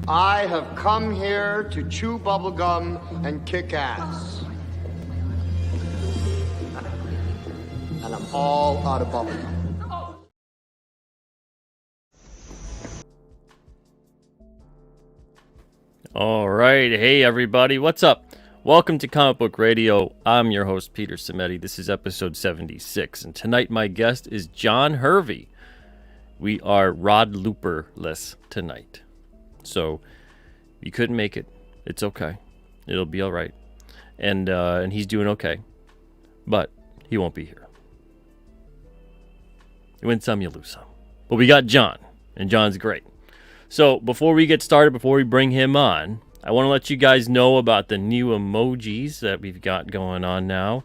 I have come here to chew bubblegum and kick ass. And I'm all out of bubblegum. All right. Hey, everybody. What's up? Welcome to Comic Book Radio. I'm your host, Peter Cimetti. This is episode 76. And tonight, my guest is John Hervey. We are Rod Looper-less tonight. So, you couldn't make it. It's okay. It'll be all right. And he's doing okay. But he won't be here. You win some, you lose some. But we got John. And John's great. So, before we get started, before we bring him on, I want to let you guys know about the new emojis that we've got going on now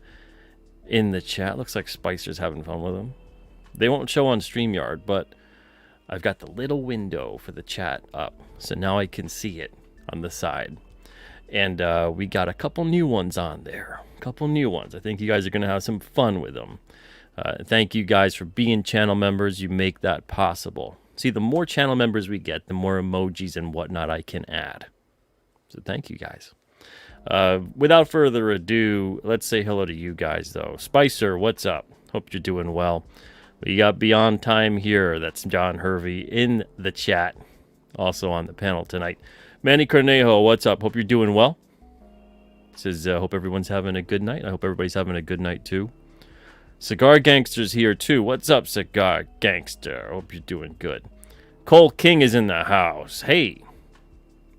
in the chat. Looks like Spicer's having fun with them. They won't show on StreamYard, but I've got the little window for the chat up. So now I can see it on the side. And we got a couple new ones on there. A couple new ones. I think you guys are going to have some fun with them. Thank you guys for being channel members. You make that possible. See, the more channel members we get, the more emojis and whatnot I can add. So thank you guys. Without further ado, let's say hello to you guys, though. Spicer, what's up? Hope you're doing well. We got Beyond Time here. That's John Hervey in the chat. Also on the panel tonight. Manny Cornejo, what's up? Hope you're doing well. Says, hope everyone's having a good night. I hope everybody's having a good night, too. Cigar Gangster's here, too. What's up, Cigar Gangster? Hope you're doing good. Cole King is in the house. Hey.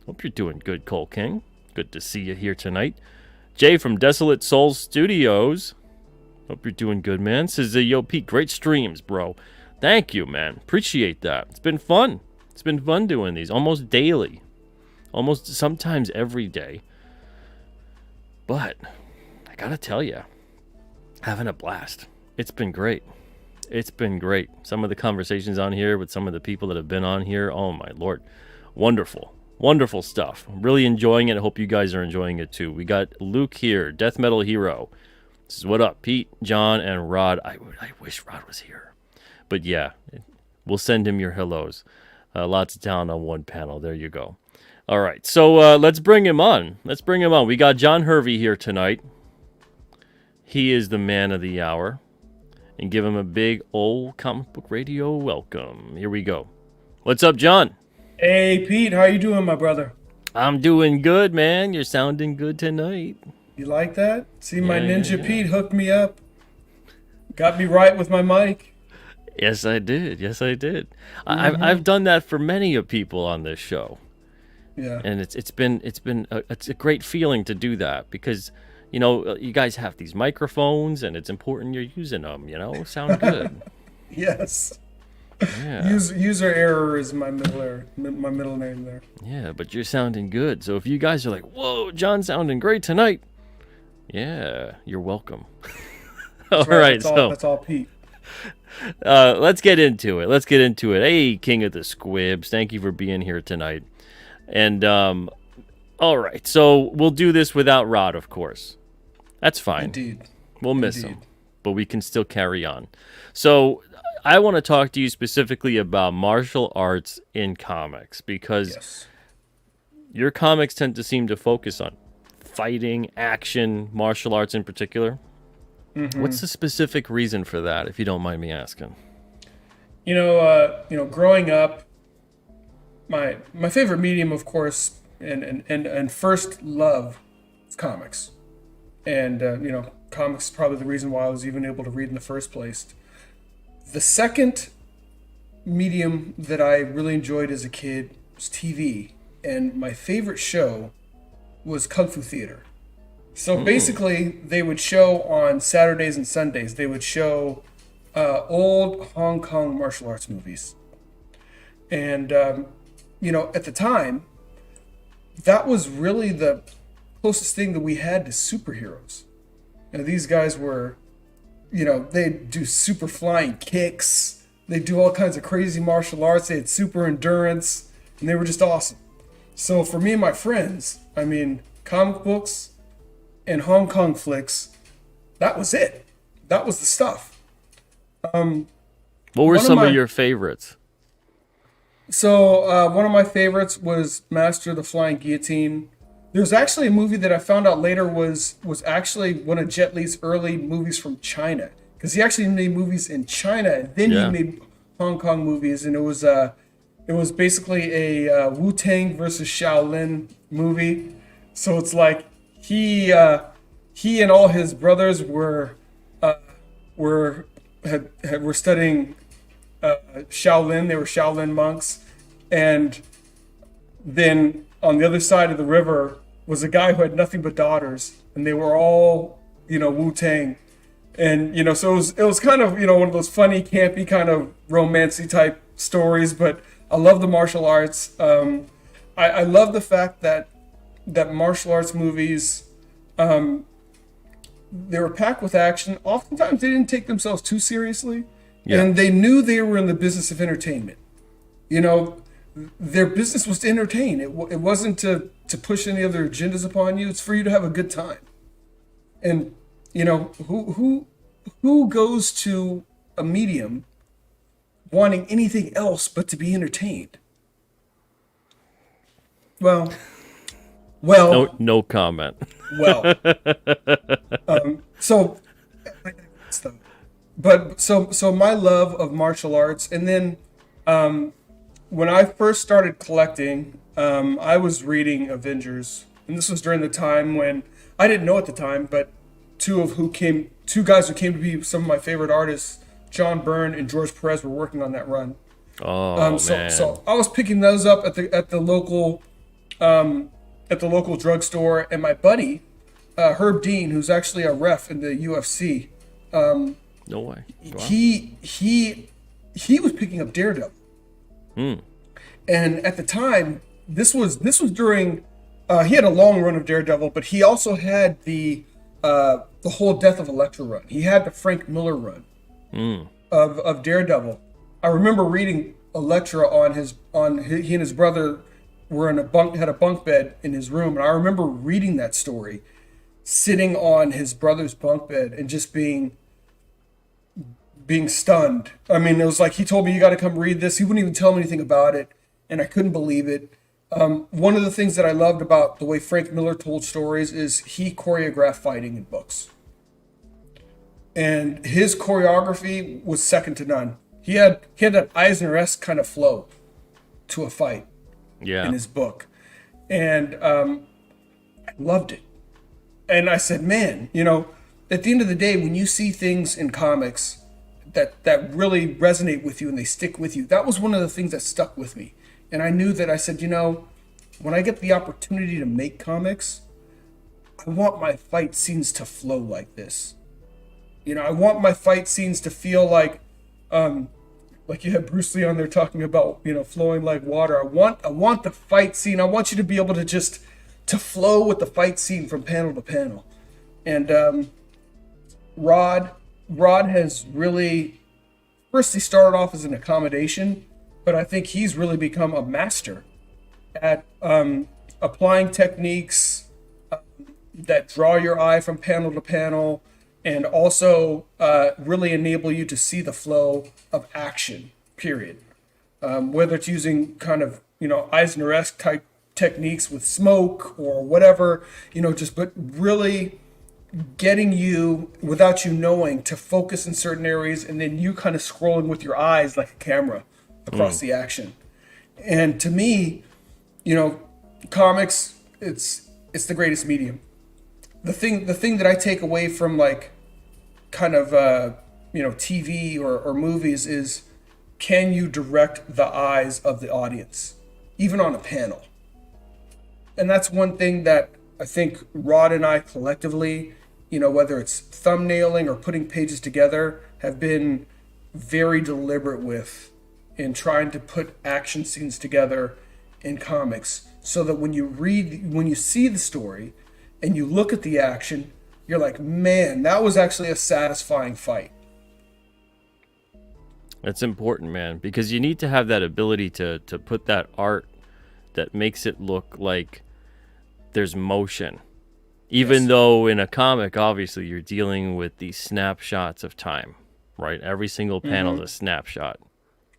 Hope you're doing good, Cole King. Good to see you here tonight. Jay from Desolate Souls Studios. Hope you're doing good, man. Says, yo, Pete, great streams, bro. Thank you, man. Appreciate that. It's been fun. It's been fun doing these. Almost daily. Almost sometimes every day. But, I gotta tell you, having a blast. It's been great. It's been great. Some of the conversations on here with some of the people that have been on here, oh my lord. Wonderful. Wonderful stuff. I'm really enjoying it. I hope you guys are enjoying it too. We got Luke here, Death Metal Hero. This is what up, Pete, John, and Rod. I wish Rod was here. But yeah, we'll send him your hellos. Lots of talent on one panel. There you go. All right, so let's bring him on. Let's bring him on. We got John Hervey here tonight. He is the man of the hour. And give him a big old Comic Book Radio welcome. Here we go. What's up, John? Hey, Pete. How you doing, my brother? I'm doing good, man. You're sounding good tonight. You like that? See, my Ninja Pete hooked me up. Got me right with my mic. Yes, I did. Yes, I did. Mm-hmm. I've done that for many of people on this show. Yeah. And it's a great feeling to do that because, you know, you guys have these microphones and it's important you're using them, you know? Sound good. Yes. Yeah. User error is my middle name there. Yeah, but you're sounding good. So if you guys are like, whoa, John's sounding great tonight. Yeah, you're welcome. All right, that's all Pete. Let's get into it. Hey, King of the Squibs, thank you for being here tonight. And, all right, so we'll do this without Rod, of course. That's fine. Indeed. We'll miss him, but we can still carry on. So I want to talk to you specifically about martial arts in comics because your comics tend to seem to focus on fighting, action, martial arts in particular. Mm-hmm. What's the specific reason for that, if you don't mind me asking? You know, growing up, my favorite medium, of course, and first love is comics. And, comics is probably the reason why I was even able to read in the first place. The second medium that I really enjoyed as a kid was TV. And my favorite show was Kung Fu Theater. So basically, they would show on Saturdays and Sundays, they would show old Hong Kong martial arts movies. And, at the time, that was really the closest thing that we had to superheroes. And these guys were, they do super flying kicks. They do all kinds of crazy martial arts. They had super endurance. and they were just awesome. So for me and my friends, I mean, comic books and Hong Kong flicks, that was it. That was the stuff. What were some of your favorites? So one of my favorites was Master of the Flying Guillotine. There's actually a movie that I found out later was actually one of Jet Li's early movies from China, because he actually made movies in China and then he made Hong Kong movies, and it was basically a Wu-Tang versus Shaolin movie. So it's like he and all his brothers were studying Shaolin. They were Shaolin monks, and then on the other side of the river was a guy who had nothing but daughters, and they were all, Wu-Tang. And, so it was kind of, one of those funny, campy kind of romancy type stories, but I love the martial arts. I love the fact that martial arts movies, they were packed with action. Oftentimes they didn't take themselves too seriously, and they knew they were in the business of entertainment. Their business was to entertain. It wasn't to push any other agendas upon you. It's for you to have a good time. And who goes to a medium wanting anything else but to be entertained? Well. No comment. Well. So my love of martial arts, and then when I first started collecting, I was reading Avengers, and this was during the time when I didn't know at the time, but two guys who came to be some of my favorite artists, John Byrne and George Perez, were working on that run. Man. So I was picking those up at the local drugstore, and my buddy Herb Dean, who's actually a ref in the UFC, no way. Wow. He was picking up Daredevil. And at the time, this was during he had a long run of Daredevil, but he also had the whole Death of Elektra run. He had the Frank Miller run of Daredevil. I remember reading Elektra he and his brother were had a bunk bed in his room, and I remember reading that story, sitting on his brother's bunk bed and just being stunned. I mean, it was like he told me, "You got to come read this." He wouldn't even tell me anything about it, and I couldn't believe it. One of the things that I loved about the way Frank Miller told stories is he choreographed fighting in books. And his choreography was second to none. He had that Eisner-esque kind of flow to a fight in his book. And I loved it. And I said, man, at the end of the day, when you see things in comics that really resonate with you and they stick with you, that was one of the things that stuck with me. And I knew that I said, when I get the opportunity to make comics, I want my fight scenes to flow like this. I want my fight scenes to feel like you had Bruce Lee on there talking about, flowing like water. I want the fight scene. I want you to be able to to flow with the fight scene from panel to panel. And Rod has really, first he started off as an accommodation, but I think he's really become a master at applying techniques that draw your eye from panel to panel, and also really enable you to see the flow of action, period. Whether it's using kind of, Eisner-esque type techniques with smoke or whatever, but really getting you, without you knowing, to focus in certain areas, and then you kind of scrolling with your eyes like a camera across the action. And to me, comics, it's the greatest medium. The thing that I take away from kind of TV or movies is, can you direct the eyes of the audience, even on a panel? And that's one thing that I think Rod and I collectively, whether it's thumbnailing or putting pages together, have been very deliberate with in trying to put action scenes together in comics, so that when you see the story and you look at the action, you're like, man, that was actually a satisfying fight. That's important, man, because you need to have that ability to put that art that makes it look like there's motion. Even though in a comic, obviously, you're dealing with these snapshots of time, right? Every single panel is a snapshot.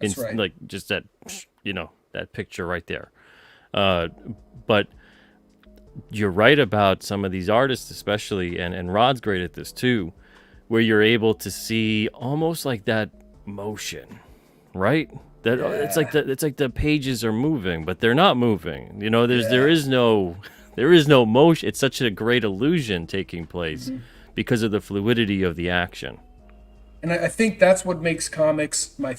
That's right. Like just that, that picture right there. But you're right about some of these artists, especially, and Rod's great at this too, where you're able to see almost like that motion, right? That it's like the pages are moving, but they're not moving. There is no motion. It's such a great illusion taking place because of the fluidity of the action. And I think that's what makes comics my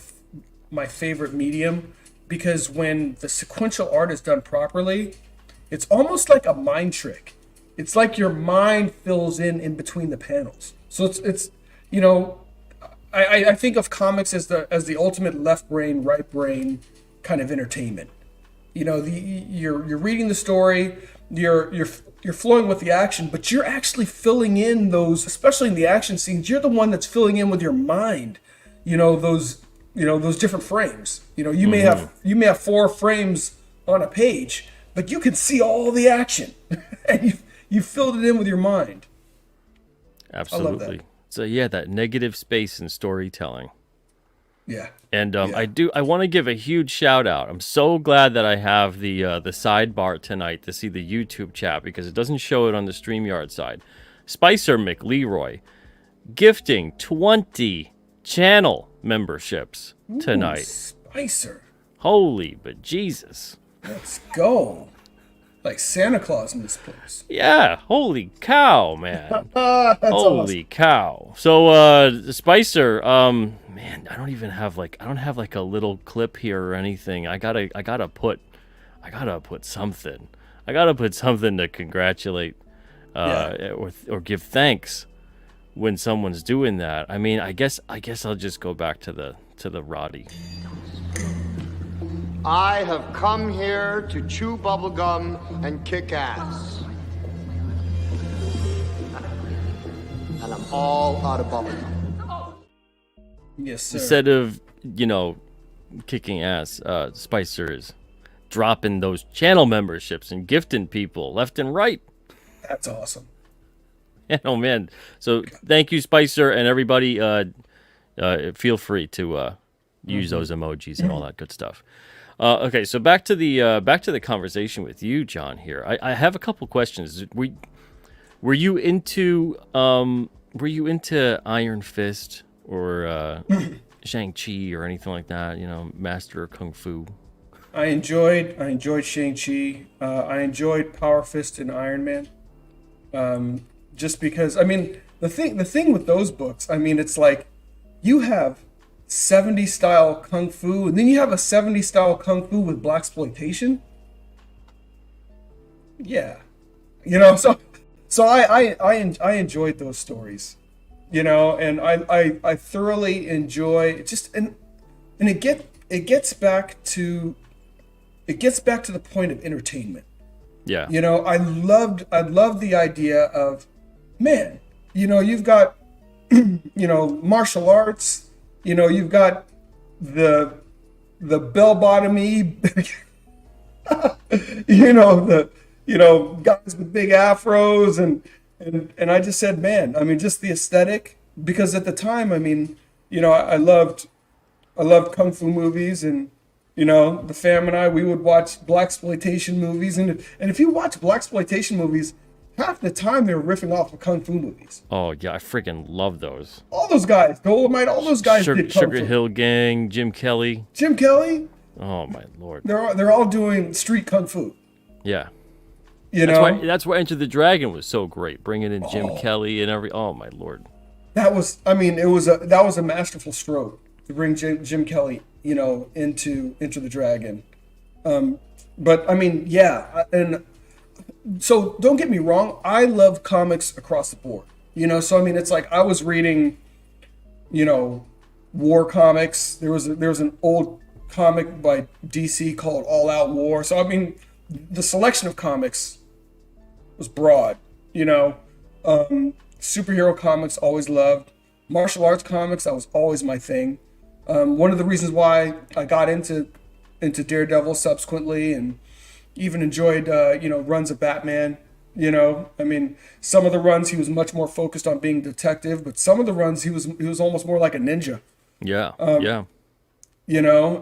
favorite medium, because when the sequential art is done properly, it's almost like a mind trick. It's like your mind fills in between the panels. So it's I think of comics as the ultimate left brain, right brain kind of entertainment. You're reading the story, you're flowing with the action, but you're actually filling in those, especially in the action scenes. You're the one that's filling in with your mind. Those different frames. You may have 4 frames on a page, but you can see all the action, and you filled it in with your mind. Absolutely. I love that. So that negative space in storytelling. Yeah. And I want to give a huge shout out. I'm so glad that I have the sidebar tonight to see the YouTube chat, because it doesn't show it on the StreamYard side. Spicer McLeroy gifting 20 channel memberships tonight. Spicer. Holy bejesus. Let's go. Like Santa Claus in this place. Yeah, holy cow, man. That's Holy cow. So Spicer, man, I don't have like a little clip here or anything. I gotta put something. I gotta put something to congratulate or give thanks when somene's doing that. I mean, I guess I'll just go back to the Roddy. I have come here to chew bubblegum and kick ass. And I'm all out of bubblegum. Yes, sir. Instead of, kicking ass, Spicer is dropping those channel memberships and gifting people left and right. That's awesome. Oh, man. So thank you, Spicer, and everybody. Feel free to use those emojis and all that good stuff. Okay, so back to the conversation with you, John. Here, I have a couple questions. Were you into Iron Fist or Shang-Chi or anything like that? Master of Kung Fu. I enjoyed Shang-Chi. I enjoyed Power Fist and Iron Man. Just because, I mean, the thing with those books, I mean, it's like you have 70s style kung fu, and then you have a 70s style kung fu with blaxploitation. Yeah, so I enjoyed those stories, and I thoroughly enjoy just and it gets back to the point of entertainment. Yeah. I loved the idea of, man, you've got martial arts. You've got the bell-bottomy, guys with big afros, and I just said, man, I mean, just the aesthetic, because at the time, I mean, I loved kung fu movies, and the fam and I, we would watch blaxploitation movies, and if you watch blaxploitation movies, half the time they were riffing off of kung fu movies. Oh yeah, I freaking love those. All those guys, Dolomite, all those guys did kung Sugar fu. Hill Gang, Jim Kelly. Oh my lord. They're all doing street kung fu. Yeah. That's why Enter the Dragon was so great, bringing in Jim Kelly and oh my lord. That was a masterful stroke to bring Jim Kelly, into the Dragon. But I mean, yeah, and so don't get me wrong, I love comics across the board. So I mean, it's like I was reading, war comics. There was an old comic by DC called All Out War. So I mean, the selection of comics was broad. Superhero comics, always loved. Martial arts comics, that was always my thing. One of the reasons why I got into Daredevil subsequently, and Even enjoyed, runs of Batman. I mean, some of the runs he was much more focused on being detective, but some of the runs he was almost more like a ninja. Yeah. Yeah.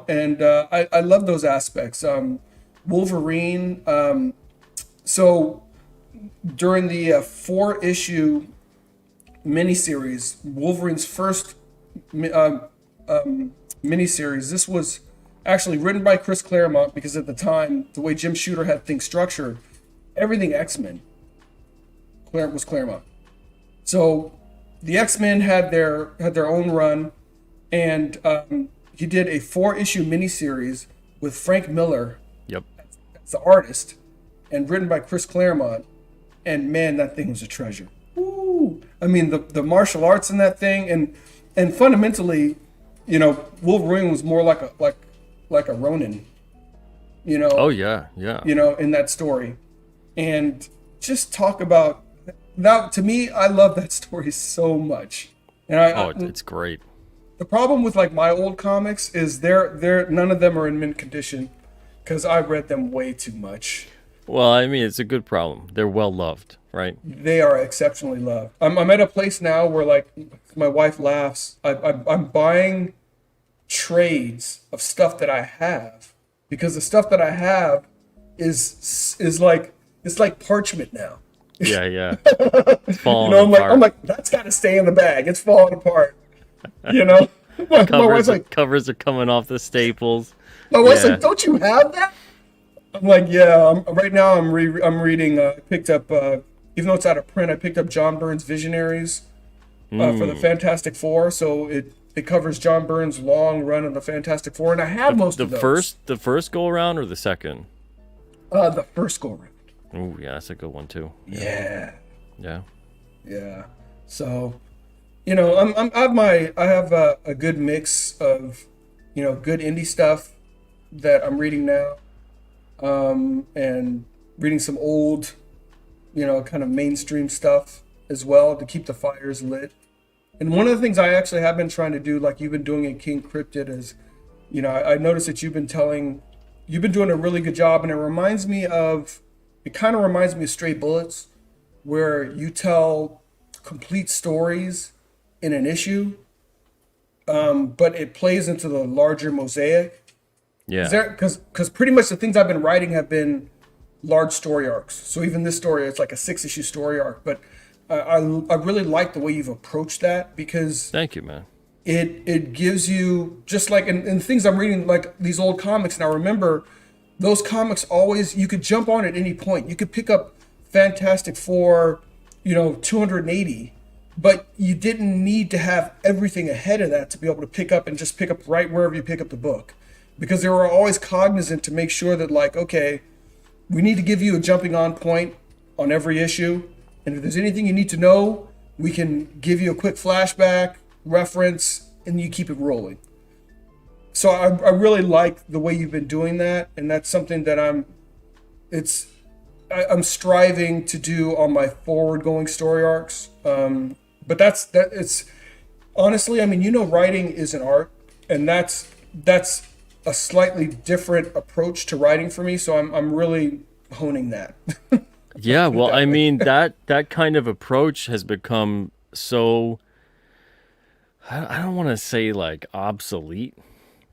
And I love those aspects. Wolverine. So during the 4-issue miniseries, Wolverine's first miniseries, this was actually written by Chris Claremont, because at the time, the way Jim Shooter had things structured, everything X-Men was Claremont. So the X-Men had their own run, and he did a 4-issue miniseries with Frank Miller Yep. as the artist, and written by Chris Claremont. And man, that thing was a treasure. Ooh. I mean, the martial arts in that thing, and fundamentally, Wolverine was more like a Ronin. Oh yeah. Yeah. In that story. And just talk about that. To me, I love that story so much. And it's great. the problem with like my old comics is they're none of them are in mint condition, because I read them way too much. Well, I mean, it's a good problem. They're well loved, right? They are exceptionally loved. I'm at a place now where, like, my wife laughs. I'm buying trades of stuff that I have, because the stuff that I have is like, it's like parchment now. Yeah, yeah. It's falling apart. I'm like, that's got to stay in the bag. It's falling apart. My wife's like, covers are coming off the staples. my wife's like, don't you have that? I'm like, yeah. Right now, I'm reading. I picked up, even though it's out of print, I picked up John Byrne's Visionaries for the Fantastic Four. So it covers John Byrne's long run of the Fantastic Four, and I have most of those. The first go around or the second? The first go around. Oh yeah, that's a good one too. Yeah. Yeah. So, I have a good mix of, good indie stuff that I'm reading now, and reading some old, kind of mainstream stuff as well to keep the fires lit. And one of the things I actually have been trying to do, like you've been doing in King Cryptid, is, I noticed that you've been doing a really good job, and it kind of reminds me of Stray Bullets, where you tell complete stories in an issue, but it plays into the larger mosaic. Yeah. Because pretty much the things I've been writing have been large story arcs. So even this story, it's like a 6-issue story arc. But I really like the way you've approached that, because Thank you, man. it gives you, just like in things I'm reading, like these old comics. And I remember those comics always, you could jump on at any point. You could pick up Fantastic Four, 280, but you didn't need to have everything ahead of that to be able to pick up right wherever you pick up the book. Because they were always cognizant to make sure that, like, okay, we need to give you a jumping on point on every issue. And if there's anything you need to know, we can give you a quick flashback, reference, and you keep it rolling. So I really like the way you've been doing that. And that's something that I'm striving to do on my forward-going story arcs. But it's honestly, I mean, writing is an art, and that's a slightly different approach to writing for me. So I'm really honing that. Yeah, well, I mean, that kind of approach has become so, I don't want to say like obsolete,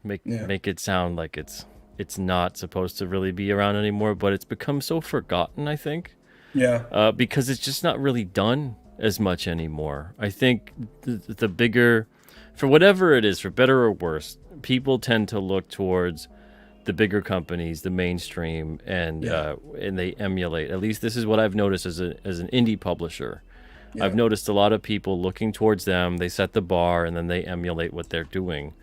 make it sound like it's not supposed to really be around anymore, but it's become so forgotten, I think. Yeah. Because it's just not really done as much anymore. I think the bigger, for whatever it is, for better or worse, people tend to look towards the bigger companies, the mainstream, and they emulate. At least this is what I've noticed as an indie publisher. Yeah. I've noticed a lot of people looking towards them. They set the bar, and then they emulate what they're doing.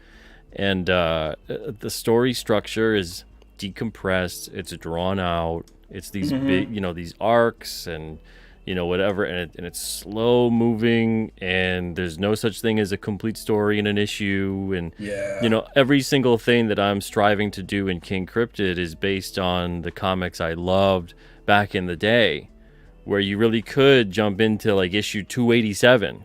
And the story structure is decompressed. It's drawn out. It's these big, these arcs and whatever, and it's slow moving, and there's no such thing as a complete story in an issue. And every single thing that I'm striving to do in King Cryptid is based on the comics I loved back in the day, where you really could jump into like issue 287.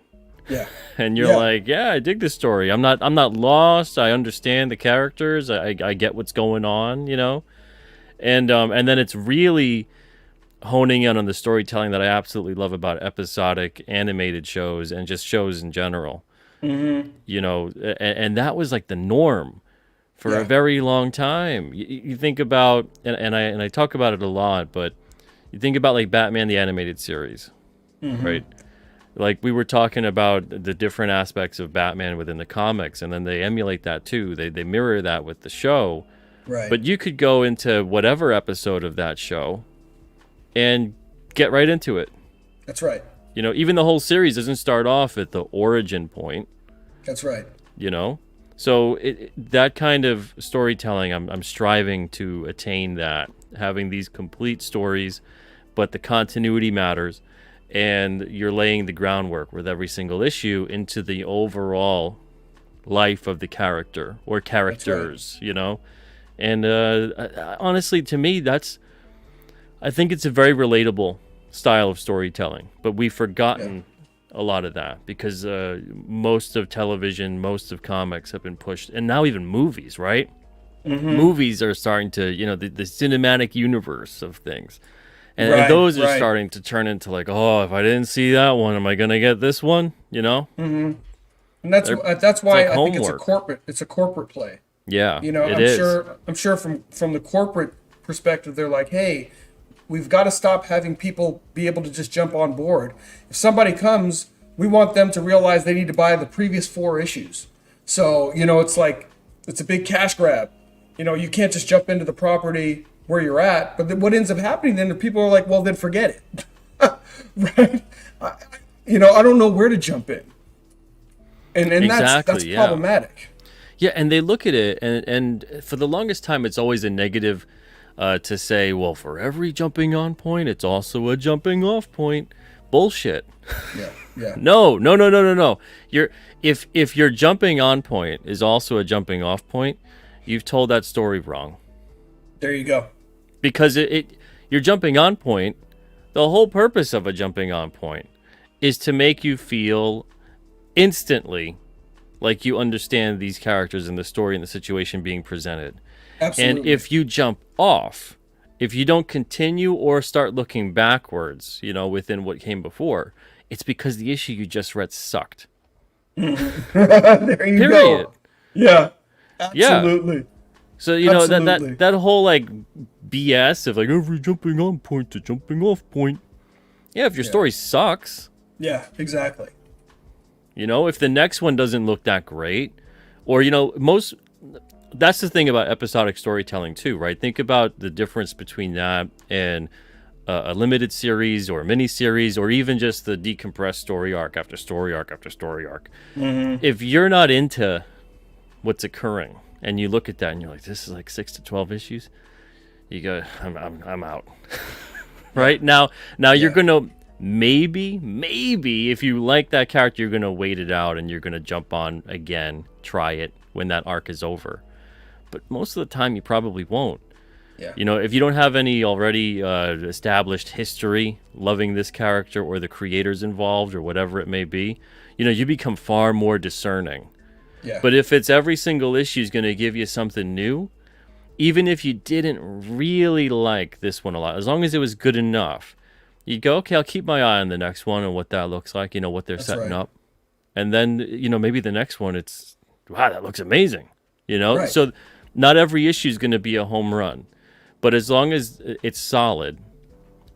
Yeah. And you're like, yeah, I dig this story. I'm not lost. I understand the characters. I get what's going on, And then it's really honing in on the storytelling that I absolutely love about episodic animated shows and just shows in general. You know, and that was like the norm for a very long time. You think about, and I talk about it a lot, but you think about like Batman the Animated Series, right? Like we were talking about the different aspects of Batman within the comics, and then they emulate that too. They mirror that with the show. Right. But you could go into whatever episode of that show and get right into it. That's right. You know, even the whole series doesn't start off at the origin point. That's right. You know? So that kind of storytelling, I'm striving to attain that. Having these complete stories, but the continuity matters. And you're laying the groundwork with every single issue into the overall life of the character or characters, you know? And honestly, to me, I think it's a very relatable style of storytelling, but we've forgotten a lot of that because most of television, most of comics have been pushed, and now even movies, right? Movies are starting to, you know, the cinematic universe of things. And those are starting to turn into like, oh, if I didn't see that one, am I going to get this one? You know? And that's why like I think it's a corporate play. Yeah, you know, I'm sure from the corporate perspective, they're like, hey, we've got to stop having people be able to just jump on board. If somebody comes, we want them to realize they need to buy the previous 4 issues. So, you know, it's like, it's a big cash grab. You know, you can't just jump into the property where you're at. But then what ends up happening then, people are like, well, then forget it. Right? You know, I don't know where to jump in. And exactly, that's problematic. Yeah, and they look at it, and for the longest time, it's always a negative to say, well, for every jumping on point, it's also a jumping off point. Bullshit. Yeah. No. If your jumping on point is also a jumping off point, you've told that story wrong. There you go. Because your jumping on point, the whole purpose of a jumping on point is to make you feel instantly like you understand these characters and the story and the situation being presented. Absolutely. And if you jump off, if you don't continue or start looking backwards, you know, within what came before, it's because the issue you just read sucked. There you go. Yeah. Absolutely. Yeah. So, you know, that whole like BS of like every jumping on point to jumping off point. Yeah, if your story sucks. Yeah, exactly. You know, if the next one doesn't look that great, or, you know, that's the thing about episodic storytelling too, right? Think about the difference between that and a limited series or a mini series, or even just the decompressed story arc after story arc after story arc. If you're not into what's occurring and you look at that and you're like, this is like 6 to 12 issues, you go, I'm out. Right? Now you're going to maybe if you like that character, you're going to wait it out and you're going to jump on again, try it when that arc is over. But most of the time you probably won't. Yeah. You know, if you don't have any already established history loving this character or the creators involved or whatever it may be, you know, you become far more discerning. Yeah. But if it's every single issue is going to give you something new, even if you didn't really like this one a lot, as long as it was good enough, you go, okay, I'll keep my eye on the next one and what that looks like, you know, what they're setting up. And then, you know, maybe the next one, it's, wow, that looks amazing, you know? Right. So not every issue is going to be a home run. But as long as it's solid,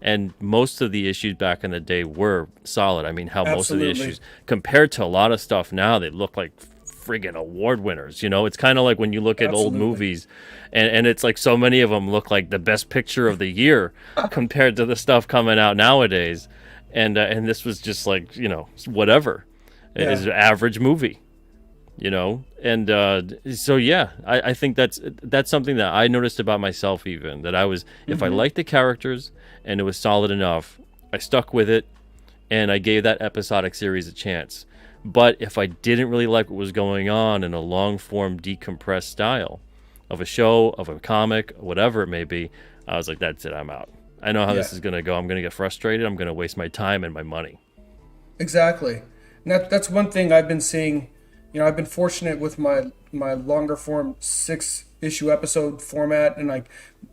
and most of the issues back in the day were solid. I mean, most of the issues, compared to a lot of stuff now, they look like friggin' award winners. You know, it's kind of like when you look at old movies, and it's like so many of them look like the best picture of the year compared to the stuff coming out nowadays. And this was just like, you know, whatever. It is an average movie. You know, and so yeah, I think that's something that I noticed about myself, even that I was, if I liked the characters and it was solid enough, I stuck with it, and I gave that episodic series a chance. But if I didn't really like what was going on in a long form decompressed style of a show, of a comic, whatever it may be, I was like, that's it, I'm out. I know how this is gonna go. I'm gonna get frustrated. I'm gonna waste my time and my money. Exactly. And that's one thing I've been seeing I've been fortunate with my longer form 6-issue episode format, and like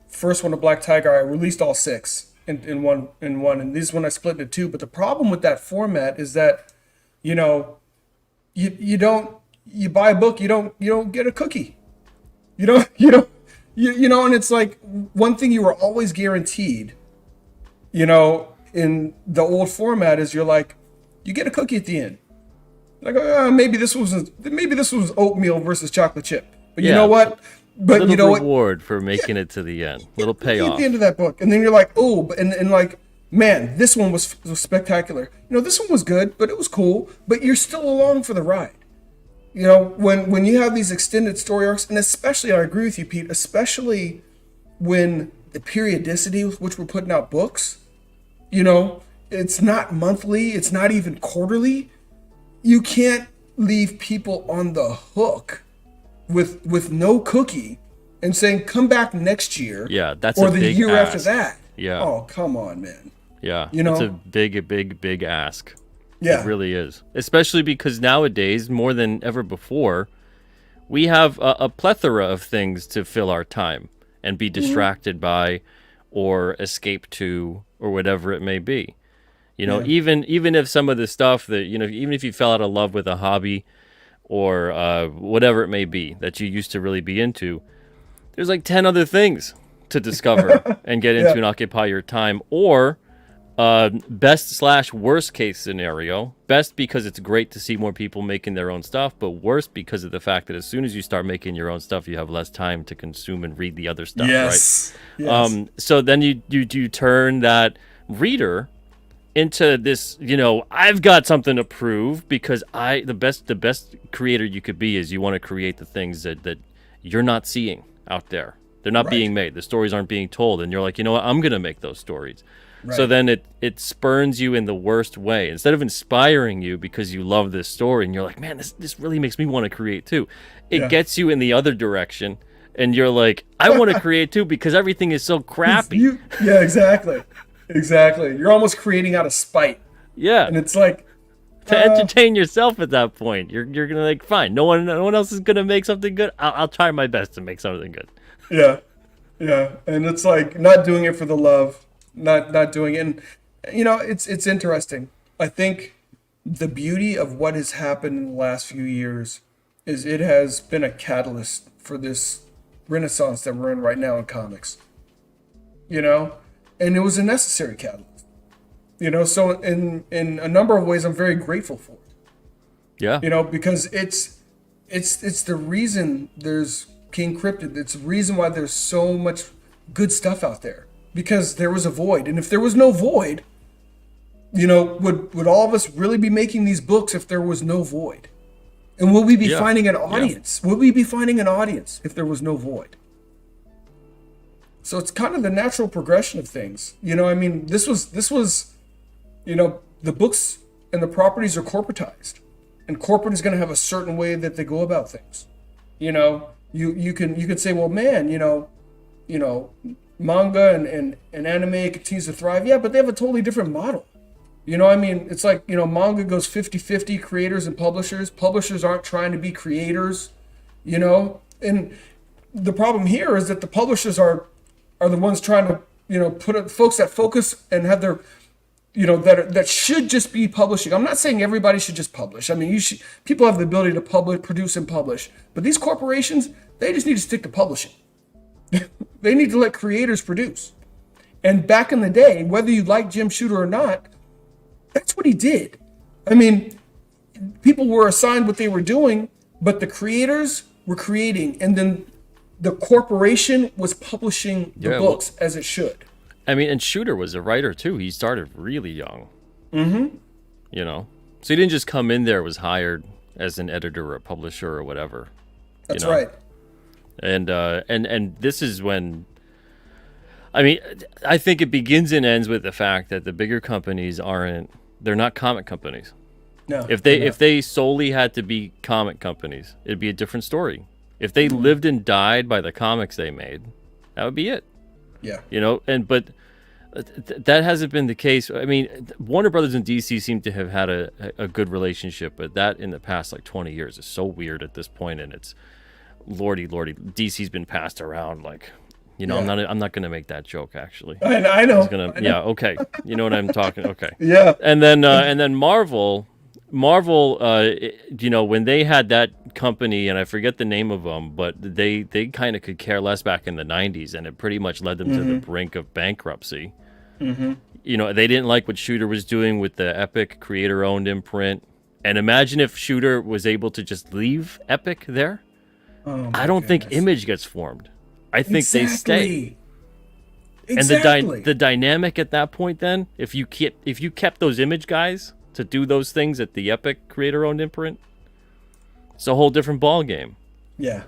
first one to Black Tiger, I released all 6 in one, and this one I split into 2. But the problem with that format is that, you know, you don't, you buy a book, you don't get a cookie. And it's like one thing you were always guaranteed, in the old format is you're like, you get a cookie at the end. Like, maybe this was oatmeal versus chocolate chip. But you know what? But little you know reward for making it to the end. Little payoff. at the end of that book, and then you're like, oh, and like, man, this one was spectacular. This one was good, but it was cool. But you're still along for the ride. When you have these extended story arcs, and especially, I agree with you, Pete, especially when the periodicity with which we're putting out books, it's not monthly, it's not even quarterly. You can't leave people on the hook with no cookie and saying, come back next year. Yeah, that's or a the big year ask. after that. Yeah. Oh, come on, man. Yeah, it's a big ask. Yeah. It really is. Especially because nowadays, more than ever before, we have a plethora of things to fill our time and be distracted by or escape to or whatever it may be. Even if some of the stuff that, even if you fell out of love with a hobby or whatever it may be that you used to really be into, there's like 10 other things to discover and get into and occupy your time. Or best/worst case scenario. Best because it's great to see more people making their own stuff, but worst because of the fact that as soon as you start making your own stuff, you have less time to consume and read the other stuff, Yes. right? Yes. So then you turn that reader into this, I've got something to prove because the best creator you could be is you want to create the things that you're not seeing out there. They're not being made. The stories aren't being told. And you're like, you know what? I'm going to make those stories. Right. So then it spurns you in the worst way. Instead of inspiring you because you love this story and you're like, man, this really makes me want to create too. It gets you in the other direction. And you're like, I want to create too because everything is so crappy. Yeah, exactly. Exactly. You're almost creating out of spite. Yeah. And it's like to entertain yourself at that point. You're gonna like, fine, no one else is gonna make something good. I'll try my best to make something good. Yeah. Yeah. And it's like not doing it for the love, not doing it. And it's interesting. I think the beauty of what has happened in the last few years is it has been a catalyst for this renaissance that we're in right now in comics. And it was a necessary catalyst. So in a number of ways, I'm very grateful for it. Yeah. Because it's the reason there's King Cryptid. It's the reason why there's so much good stuff out there. Because there was a void. And if there was no void, would all of us really be making these books if there was no void? And will we be finding an audience? Yeah. Would we be finding an audience if there was no void? So it's kind of the natural progression of things. This was, the books and the properties are corporatized, and corporate is going to have a certain way that they go about things. You can say, well, man, manga and anime continues to thrive. Yeah, but they have a totally different model. It's like, manga goes 50-50 creators and publishers. Publishers aren't trying to be creators, and the problem here is that the publishers are the ones trying to, put folks that focus and have their, that should just be publishing. I'm not saying everybody should just publish. People have the ability to produce and publish, but these corporations, they just need to stick to publishing. They need to let creators produce. And back in the day, whether you like Jim Shooter or not, that's what he did. People were assigned what they were doing, but the creators were creating, and then the corporation was publishing the books as it should. And Shooter was a writer too. He started really young. Mm-hmm. So he didn't just come in there, was hired as an editor or a publisher or whatever. That's right. And this is when, I think it begins and ends with the fact that the bigger companies they're not comic companies. No. If they solely had to be comic companies, it'd be a different story. If they lived and died by the comics they made, that would be it. Yeah. But That hasn't been the case. I mean, Warner Brothers and DC seem to have had a good relationship, but that in the past like 20 years is so weird at this point, and it's lordy. DC's been passed around like, I'm not gonna make that joke actually. I know. Yeah, okay. You know what I'm talking. Okay. Yeah. And then Marvel, when they had that company, and I forget the name of them, but they kind of could care less back in the 90s, and it pretty much led them to the brink of bankruptcy. Mm-hmm. They didn't like what Shooter was doing with the Epic creator-owned imprint. And imagine if Shooter was able to just leave Epic there. Oh, I don't think Image gets formed. I think they stay. Exactly. And the dynamic at that point, then, if you kept those Image guys to do those things at the Epic creator-owned imprint, it's a whole different ball game. Yeah.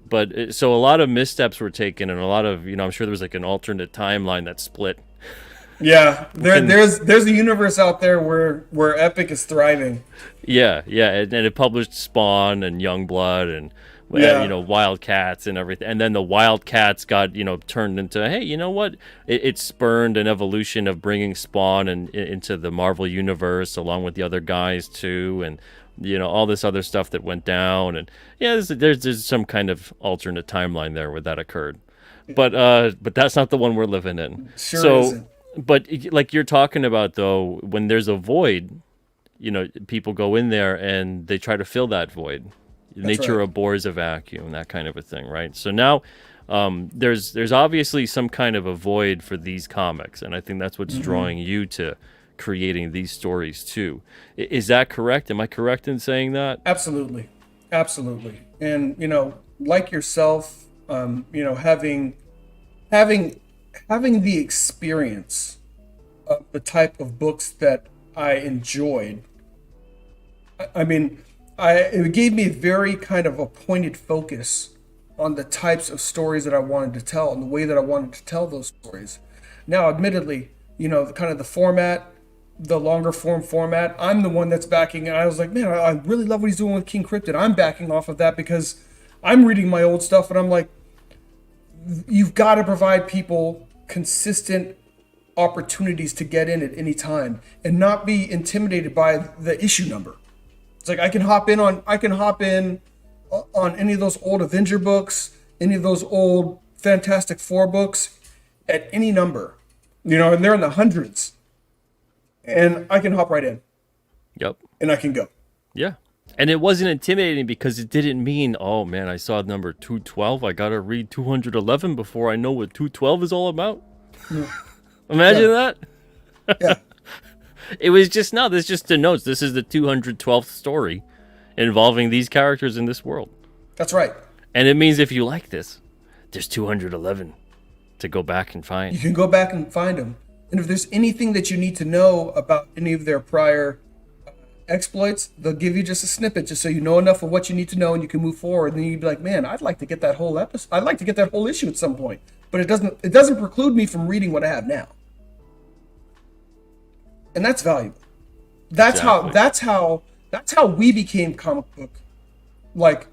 But so a lot of missteps were taken, and a lot of, I'm sure there was like an alternate timeline that split. Yeah, there's a universe out there where Epic is thriving. Yeah, and it published Spawn and Youngblood and Wildcats and everything, and then the Wildcats got turned into, hey, you know what? It spurned an evolution of bringing Spawn into the Marvel universe along with the other guys too, and all this other stuff that went down, and there's some kind of alternate timeline there where that occurred, but that's not the one we're living in. Sure isn't. But like you're talking about though, when there's a void, people go in there and they try to fill that void. That's Nature right. abhors a vacuum, that kind of a thing, right? So now there's obviously some kind of a void for these comics, and I think that's what's drawing you to creating these stories too. Is that correct? Am I correct in saying that? Absolutely. And like yourself, having the experience of the type of books that I enjoyed. It gave me a very kind of a pointed focus on the types of stories that I wanted to tell and the way that I wanted to tell those stories. Now, admittedly, the format, the longer form format, I'm the one that's backing, and I was like, man, I really love what he's doing with King Cryptid. I'm backing off of that because I'm reading my old stuff, and I'm like, you've got to provide people consistent opportunities to get in at any time and not be intimidated by the issue number. It's like I can hop in on any of those old Avenger books, any of those old Fantastic Four books at any number, and they're in the hundreds, and I can hop right in. Yep. And I can go. Yeah. And it wasn't intimidating because it didn't mean, oh man, I saw number 212. I got to read 211 before I know what 212 is all about. Imagine that. Yeah. It was just, no, this just denotes this is the 212th story involving these characters in this world. That's right. And it means if you like this, there's 211 to go back and find. You can go back and find them. And if there's anything that you need to know about any of their prior exploits, they'll give you just a snippet just so you know enough of what you need to know and you can move forward. And then you'd be like, man, I'd like to get that whole episode. I'd like to get that whole issue at some point. But it doesn't preclude me from reading what I have now. And that's valuable. That's how we became comic book, like,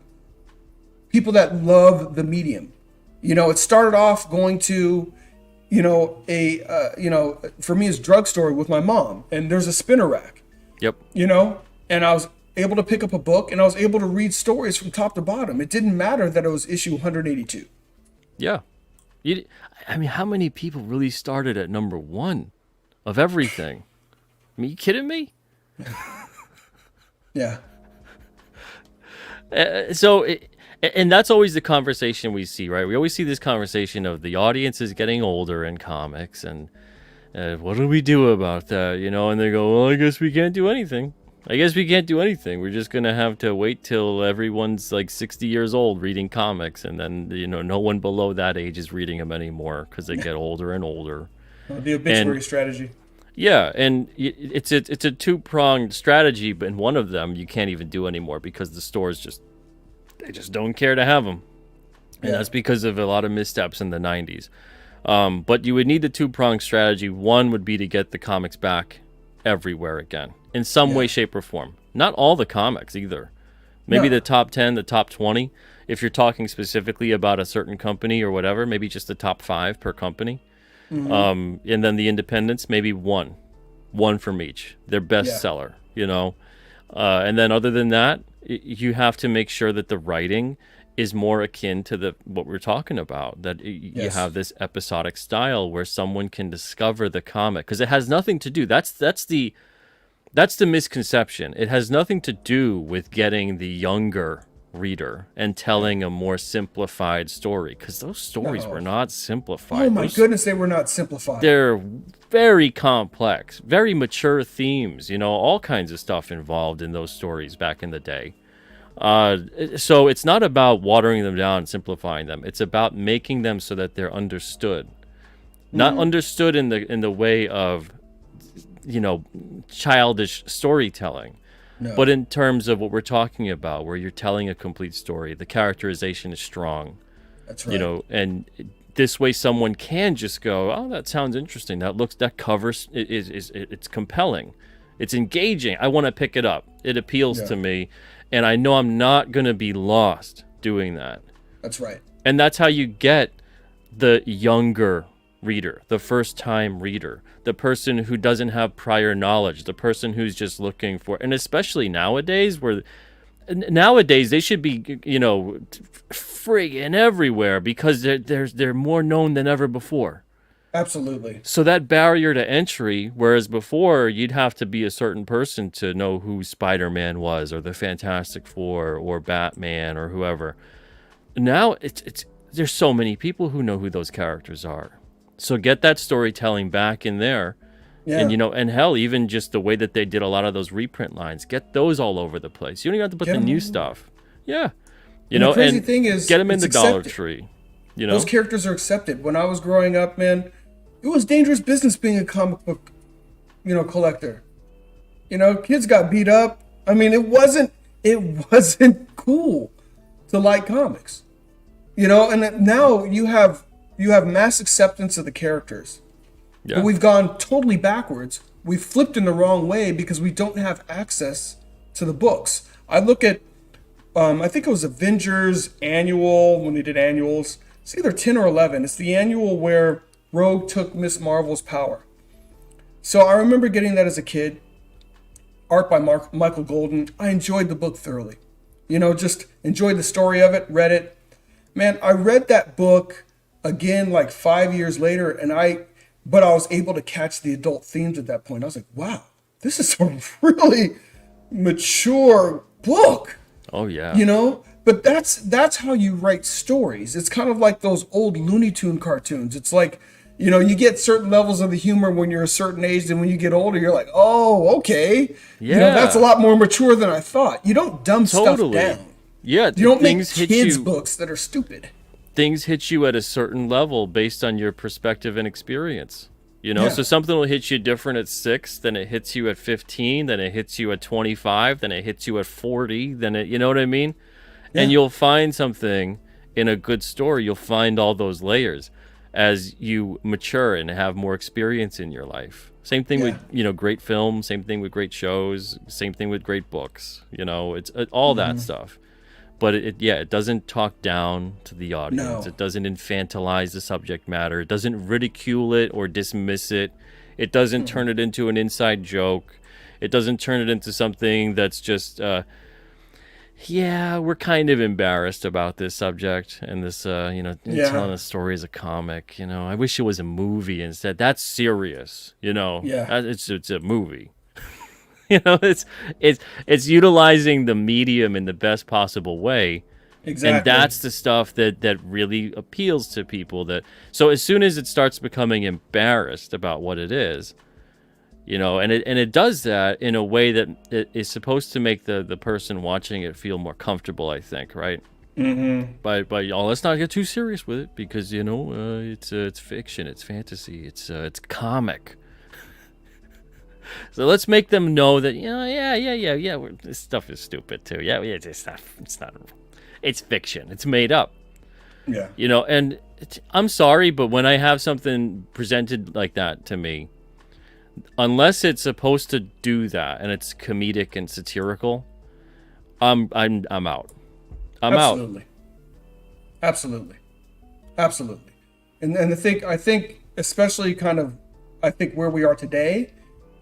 people that love the medium. It started off going to, for me, it's drugstore with my mom, and there's a spinner rack. Yep. And I was able to pick up a book, and I was able to read stories from top to bottom. It didn't matter that it was issue 182. Yeah. How many people really started at number 1 of everything? Are you kidding me? Yeah. And that's always the conversation we see, right? We always see this conversation of the audience is getting older in comics, and what do we do about that? And they go, well, I guess we can't do anything. We're just going to have to wait till everyone's like 60 years old reading comics, and then, no one below that age is reading them anymore because they get older and older. The obituary strategy. Yeah, and it's a two-pronged strategy, but in one of them you can't even do anymore because the stores just don't care to have them. And that's because of a lot of missteps in the 90s. But you would need the two-pronged strategy. One would be to get the comics back everywhere again in some way, shape, or form. Not all the comics either. Maybe the top 10, the top 20. If you're talking specifically about a certain company or whatever, maybe just the top 5 per company. And then the independents, maybe one from each, their bestseller, and then other than that, you have to make sure that the writing is more akin to what we're talking about, that you have this episodic style where someone can discover the comic, because it has nothing to do, that's the misconception. It has nothing to do with getting the younger reader and telling a more simplified story, because those stories were not simplified. Oh my goodness, they were not simplified. They're very complex, very mature themes, all kinds of stuff involved in those stories back in the day. So it's not about watering them down and simplifying them. It's about making them so that they're understood. Not understood in the way of, childish storytelling. No. But in terms of what we're talking about, where you're telling a complete story, the characterization is strong. That's right. And this way someone can just go, oh, that sounds interesting. That covers, it's compelling. It's engaging. I want to pick it up. It appeals to me. And I know I'm not going to be lost doing that. That's right. And that's how you get the younger reader, the first-time reader, the person who doesn't have prior knowledge, the person who's just looking for, and especially nowadays, they should be, friggin' everywhere, because they're more known than ever before. Absolutely. So that barrier to entry, whereas before you'd have to be a certain person to know who Spider-Man was, or the Fantastic Four, or Batman, or whoever. Now there's so many people who know who those characters are. So get that storytelling back in there. Yeah. And and hell, even just the way that they did a lot of those reprint lines, get those all over the place. You don't even have to put the new stuff. Yeah. The crazy thing is, get them in the Dollar Tree. Those characters are accepted. When I was growing up, man, it was dangerous business being a comic book, collector. Kids got beat up. I mean, it wasn't cool to like comics. And now you have mass acceptance of the characters. Yeah. But we've gone totally backwards. We've flipped in the wrong way because we don't have access to the books. I look at, I think it was Avengers annual, when they did annuals. It's either 10 or 11. It's the annual where Rogue took Miss Marvel's power. So I remember getting that as a kid. Art by Michael Golden. I enjoyed the book thoroughly. Just enjoyed the story of it, read it. Man, I read that book again like 5 years later, but I was able to catch the adult themes at that point. I was like, wow, this is a really mature book. Oh, yeah. But that's how you write stories. It's kind of like those old Looney Tune cartoons. It's like, you get certain levels of the humor when you're a certain age, and when you get older, you're like, oh, okay. Yeah. That's a lot more mature than I thought. You don't dumb stuff down. Yeah. You don't make kids' books that are stupid. Things hit you at a certain level based on your perspective and experience. So something will hit you different at 6 than it hits you at 15, then it hits you at 25, then it hits you at 40, then it, you know what I mean? Yeah. And you'll find something in a good story, you'll find all those layers as you mature and have more experience in your life. Same thing with, great films, same thing with great shows, same thing with great books, it's all that stuff. But it doesn't talk down to the audience. No. It doesn't infantilize the subject matter. It doesn't ridicule it or dismiss it. It doesn't turn it into an inside joke. It doesn't turn it into something that's just, we're kind of embarrassed about this subject and this, telling a story as a comic. I wish it was a movie instead. That's serious, It's a movie. It's utilizing the medium in the best possible way. Exactly. And that's the stuff that really appeals to people. So as soon as it starts becoming embarrassed about what it is, and it does that in a way that it is supposed to make the person watching it feel more comfortable, I think, right? Mm-hmm. But let's not get too serious with it, because it's fiction, it's fantasy, it's comic. So let's make them know that this stuff is stupid too. Yeah, it's not. It's fiction. It's made up. Yeah. And I'm sorry, but when I have something presented like that to me, unless it's supposed to do that and it's comedic and satirical, I'm out. I'm Absolutely. And I think especially kind of, I think, where we are today.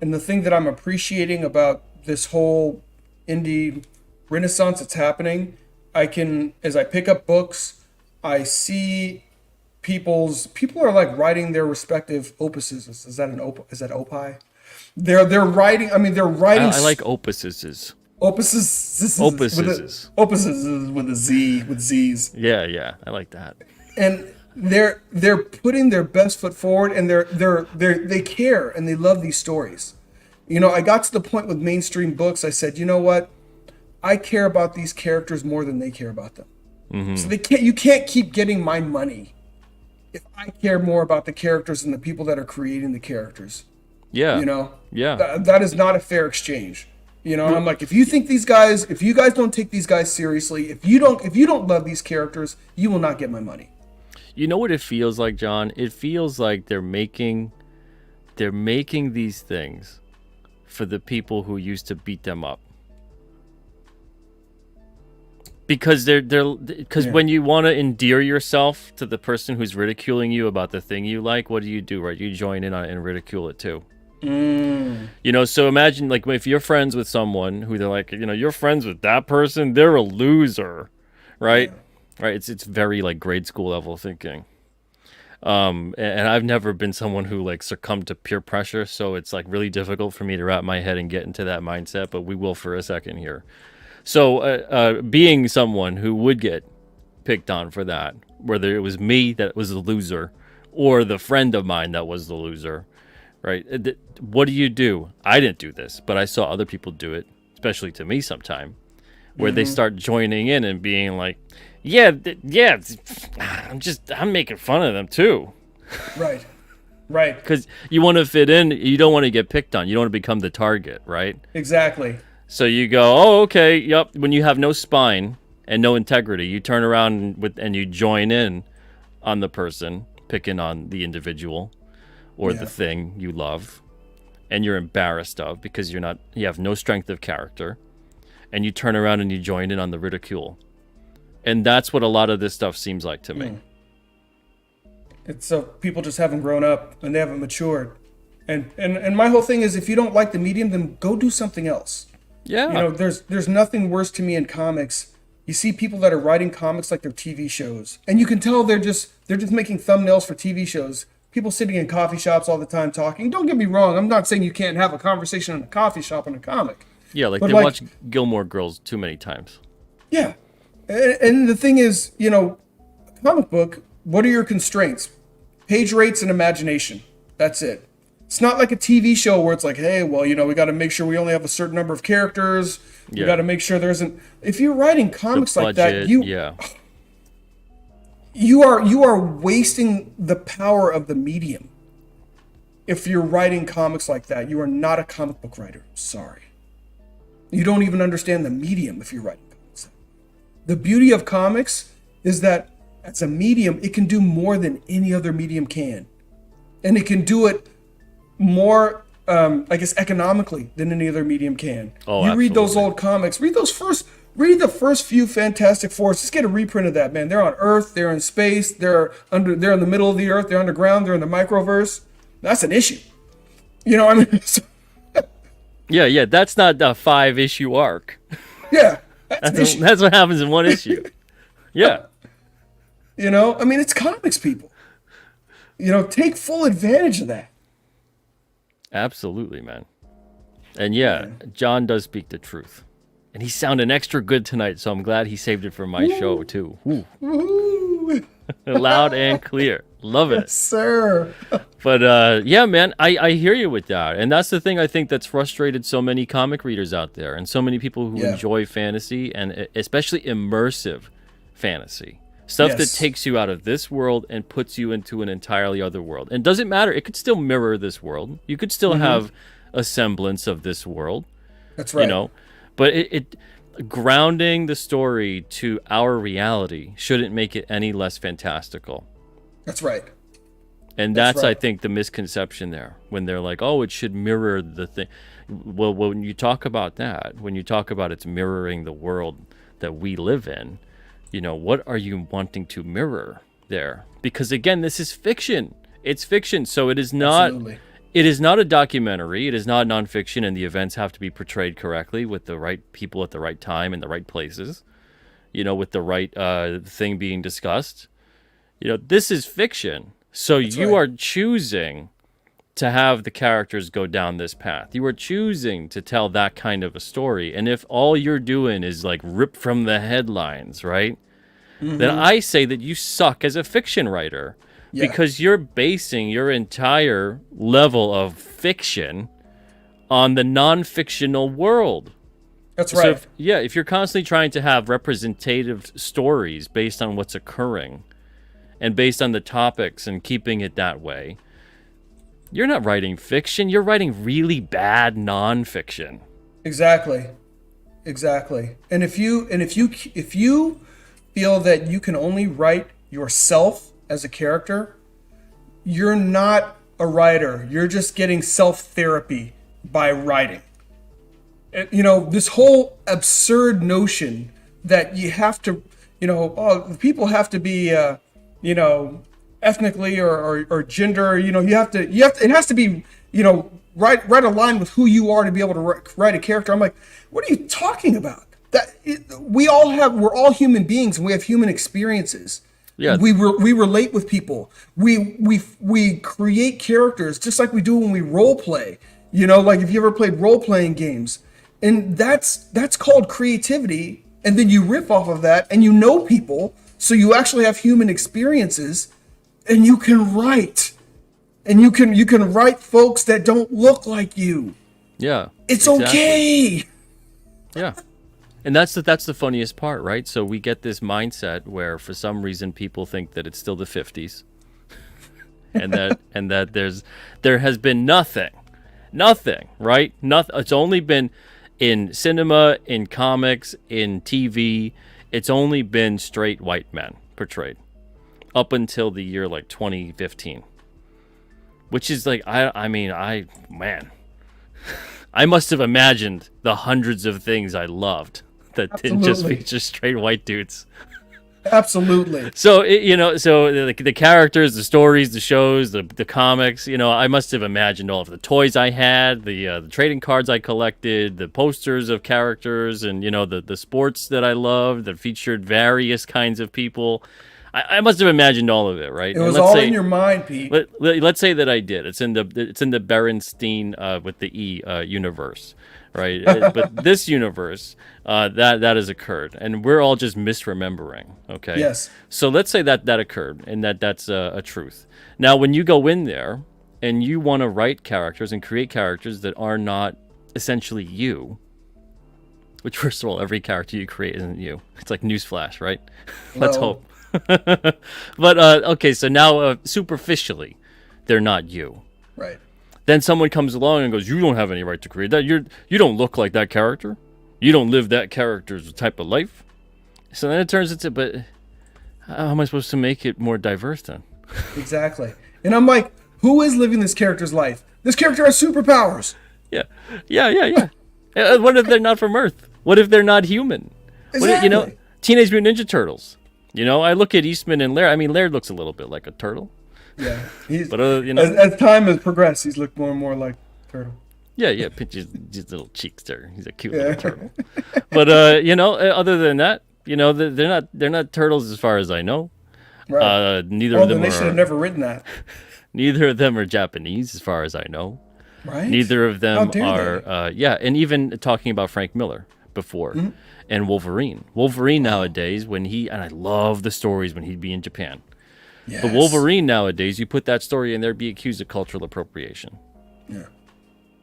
And the thing that I'm appreciating about this whole indie renaissance that's happening, as I pick up books, I see people are like writing their respective opuses. Is that is that opie? They're writing. I mean, they're writing. I like opuses. Opuses. Opuses. Opuses with a Z, with Z's. Yeah, I like that. And they're putting their best foot forward, and they care and they love these stories. You know, I got to the point with mainstream books. I said, you know what? I care about these characters more than they care about them. Mm-hmm. So you can't keep getting my money if I care more about the characters and the people that are creating the characters. Yeah. You know? Yeah. That is not a fair exchange. You know, and I'm like, if you guys don't take these guys seriously, if you don't love these characters, you will not get my money. You know what it feels like, John? It feels like they're making these things for the people who used to beat them up. Because when you want to endear yourself to the person who's ridiculing you about the thing you like, what do, right? You join in on it and ridicule it too. You know, so imagine like if you're friends with someone who they're like, you know, you're friends with that person, they're a loser, right? Yeah. Right? It's very like grade school level thinking. And I've never been someone who like succumbed to peer pressure, so it's like really difficult for me to wrap my head and get into that mindset, but we will for a second here. So being someone who would get picked on for that, whether it was me that was the loser or the friend of mine that was the loser, right? What do? I didn't do this, but I saw other people do it, especially to me sometime, where they start joining in and being like, yeah, I'm making fun of them too. Right. Because you want to fit in, you don't want to get picked on, you don't want to become the target, right? Exactly. So you go, oh, okay, yep. When you have no spine and no integrity, you turn around and you join in on the person, picking on the individual or the thing you love, and you're embarrassed of because you have no strength of character, and you turn around and you join in on the ridicule. And that's what a lot of this stuff seems like to me. It's so people just haven't grown up and they haven't matured. And my whole thing is, if you don't like the medium, then go do something else. Yeah. You know, there's nothing worse to me in comics. You see people that are writing comics like they're TV shows, and you can tell they're just making thumbnails for TV shows. People sitting in coffee shops all the time talking. Don't get me wrong. I'm not saying you can't have a conversation in a coffee shop on a comic. Yeah, like they watch Gilmore Girls too many times. Yeah. And the thing is, you know, a comic book, what are your constraints? Page rates and imagination. That's it. It's not like a TV show where it's like, hey, well, you know, we got to make sure we only have a certain number of characters. We got to make sure there isn't. If you're writing comics like that, you are wasting the power of the medium. If you're writing comics like that, you are not a comic book writer. Sorry. You don't even understand the medium if you're writing comics. The beauty of comics is that as a medium, it can do more than any other medium can. And it can do it more, I guess, economically than any other medium can. Oh, you absolutely. Read those old comics. Read the first few Fantastic Fours. Just get a reprint of that, man. They're on Earth. They're in space. They're in the middle of the Earth. They're underground. They're in the microverse. That's an issue. You know, I mean. Yeah. That's not a 5-issue arc. Yeah. That's what happens in one issue. Yeah. You know, I mean, it's comics, people. You know, take full advantage of that. Absolutely, man. And John does speak the truth. And he's sounding extra good tonight, so I'm glad he saved it for my show, too. Woo. Loud and clear. Loving it. Yes, sir. But, yeah, man, I hear you with that. And that's the thing I think that's frustrated so many comic readers out there and so many people who enjoy fantasy and especially immersive fantasy. Stuff that takes you out of this world and puts you into an entirely other world. And doesn't matter. It could still mirror this world. You could still have a semblance of this world. That's right. You know, but it grounding the story to our reality shouldn't make it any less fantastical. That's right. And that's right. I think, the misconception there when they're like, oh, it should mirror the thing. Well, when you talk about that, when you talk about it's mirroring the world that we live in, you know, what are you wanting to mirror there? Because again, this is fiction. It's fiction, so it is not. Absolutely. It is not a documentary. It is not nonfiction, and the events have to be portrayed correctly with the right people at the right time in the right places. With the right thing being discussed. This is fiction, so you are choosing to have the characters go down this path. You are choosing to tell that kind of a story, and if all you're doing is like rip from the headlines, right? Then I say that you suck as a fiction writer. Because you're basing your entire level of fiction on the non-fictional world. That's right. So if you're constantly trying to have representative stories based on what's occurring and based on the topics and keeping it that way, you're not writing fiction. You're writing really bad non-fiction. Exactly. And if you feel that you can only write yourself as a character, you're not a writer. You're just getting self-therapy by writing. This whole absurd notion that you have to, people have to be, ethnically or gender, it has to be, right aligned with who you are to be able to write a character. I'm like, what are you talking about? We're all human beings and we have human experiences. Yeah. We relate with people. We create characters just like we do when we role play. Like if you ever played role playing games, and that's called creativity. And then you riff off of that, and people, so you actually have human experiences, and you can write, and you can write folks that don't look like you. Yeah, it's exactly. Okay. Yeah. And that's the funniest part, right? So we get this mindset where for some reason people think that it's still the 50s. and that there has been nothing, right? Nothing. It's only been in cinema, in comics, in TV, it's only been straight white men portrayed up until the year like 2015. Which is like I must have imagined the hundreds of things I loved that didn't just feature straight white dudes. Absolutely. So the characters, the stories, the shows, the comics. I must have imagined all of the toys I had, the trading cards I collected, the posters of characters, and the sports that I loved that featured various kinds of people. I must have imagined all of it, right? It was all in your mind, Pete. Let's say that I did. It's in the Berenstein with the E universe, right? But this universe, that has occurred, and we're all just misremembering. Okay. Yes. So let's say that occurred, and that's a truth. Now, when you go in there and you want to write characters and create characters that are not essentially you, which first of all, every character you create isn't you. It's like newsflash, right? Let's hope. But okay, so now superficially, they're not you. Right. Then someone comes along and goes, "You don't have any right to create that. You don't look like that character. You don't live that character's type of life." So then it turns into, but how am I supposed to make it more diverse then? Exactly. And I'm like, who is living this character's life? This character has superpowers. Yeah. What if they're not from Earth? What if they're not human? Exactly. What if, Teenage Mutant Ninja Turtles. I look at Eastman and Laird. I mean, Laird looks a little bit like a turtle. Yeah. But as time has progressed, he's looked more and more like turtle. Yeah, pinches his little cheeks there. He's a cute little turtle. But other than that, they're not turtles as far as I know. Right. Neither of them they should have never written that. Neither of them are Japanese as far as I know. Right. Neither of them are they? and even talking about Frank Miller before. Mm-hmm. And Wolverine nowadays, and I love the stories when he'd be in Japan. Yes. But Wolverine nowadays, you put that story in there, be accused of cultural appropriation. Yeah.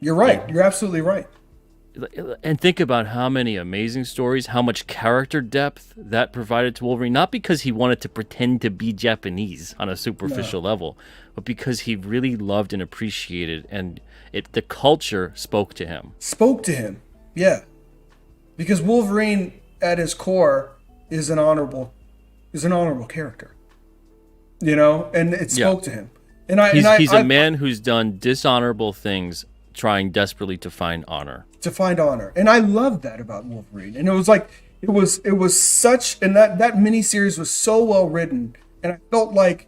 You're right. You're absolutely right. And think about how many amazing stories, how much character depth that provided to Wolverine. Not because he wanted to pretend to be Japanese on a superficial level, but because he really loved and appreciated, and the culture spoke to him. Yeah. Because Wolverine, at his core, is an honorable character. And it spoke to him. And he's a man who's done dishonorable things, trying desperately to find honor. And I love that about Wolverine. And it was like it was such, and that miniseries was so well written, and I felt like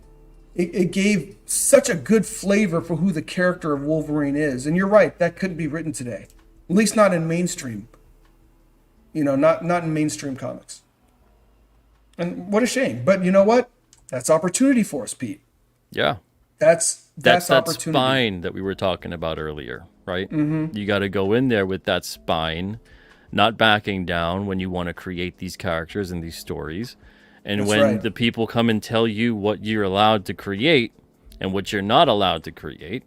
it gave such a good flavor for who the character of Wolverine is. And you're right, that couldn't be written today, at least not in mainstream. Not in mainstream comics. And what a shame. But you know what? That's opportunity for us, Pete. Yeah. That's that opportunity. spine that we were talking about earlier, right? Mm-hmm. You got to go in there with that spine, not backing down when you want to create these characters and these stories. And That's when right. the people come and tell you what you're allowed to create and what you're not allowed to create,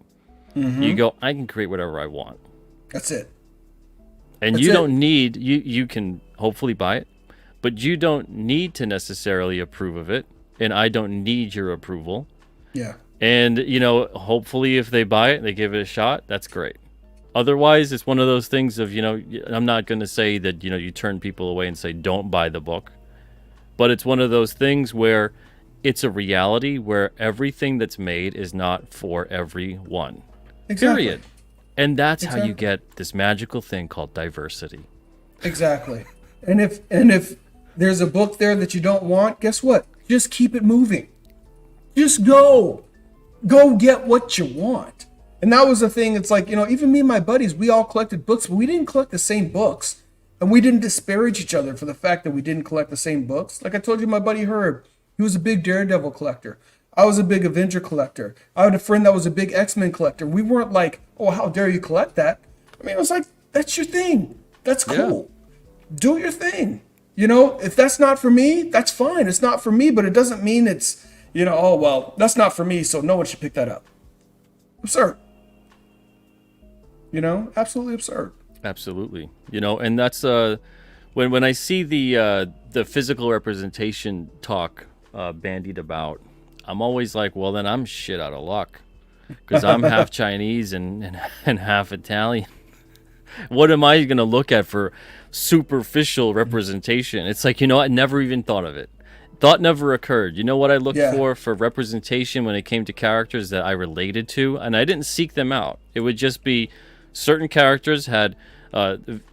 you go, I can create whatever I want. That's it. And That's you it. don't need, you can hopefully buy it, but you don't need to necessarily approve of it. And I don't need your approval. Yeah. And, hopefully if they buy it and they give it a shot, that's great. Otherwise, it's one of those things of, I'm not going to say that, you turn people away and say, don't buy the book. But it's one of those things where it's a reality where everything that's made is not for everyone. Exactly. Period. And that's how you get this magical thing called diversity. Exactly. And if there's a book there that you don't want, guess what? Just keep it moving. Just go get what you want. And that was the thing. It's like, even me and my buddies, we all collected books, but we didn't collect the same books. And we didn't disparage each other for the fact that we didn't collect the same books. Like I told you, my buddy Herb, he was a big Daredevil collector. I was a big Avenger collector. I had a friend that was a big X-Men collector. We weren't like, oh, how dare you collect that? I mean, it was like, that's your thing. That's cool. Yeah. Do your thing. If that's not for me, that's fine. It's not for me, but it doesn't mean it's, oh, well, that's not for me, so no one should pick that up. Absurd. Absolutely absurd. Absolutely. And that's when I see the physical representation talk bandied about, I'm always like, well, then I'm shit out of luck because I'm half Chinese and half Italian. What am I going to look at for superficial representation? It's like, I never even thought of it. Thought never occurred. You know what I looked for representation when it came to characters that I related to? And I didn't seek them out. It would just be certain characters had,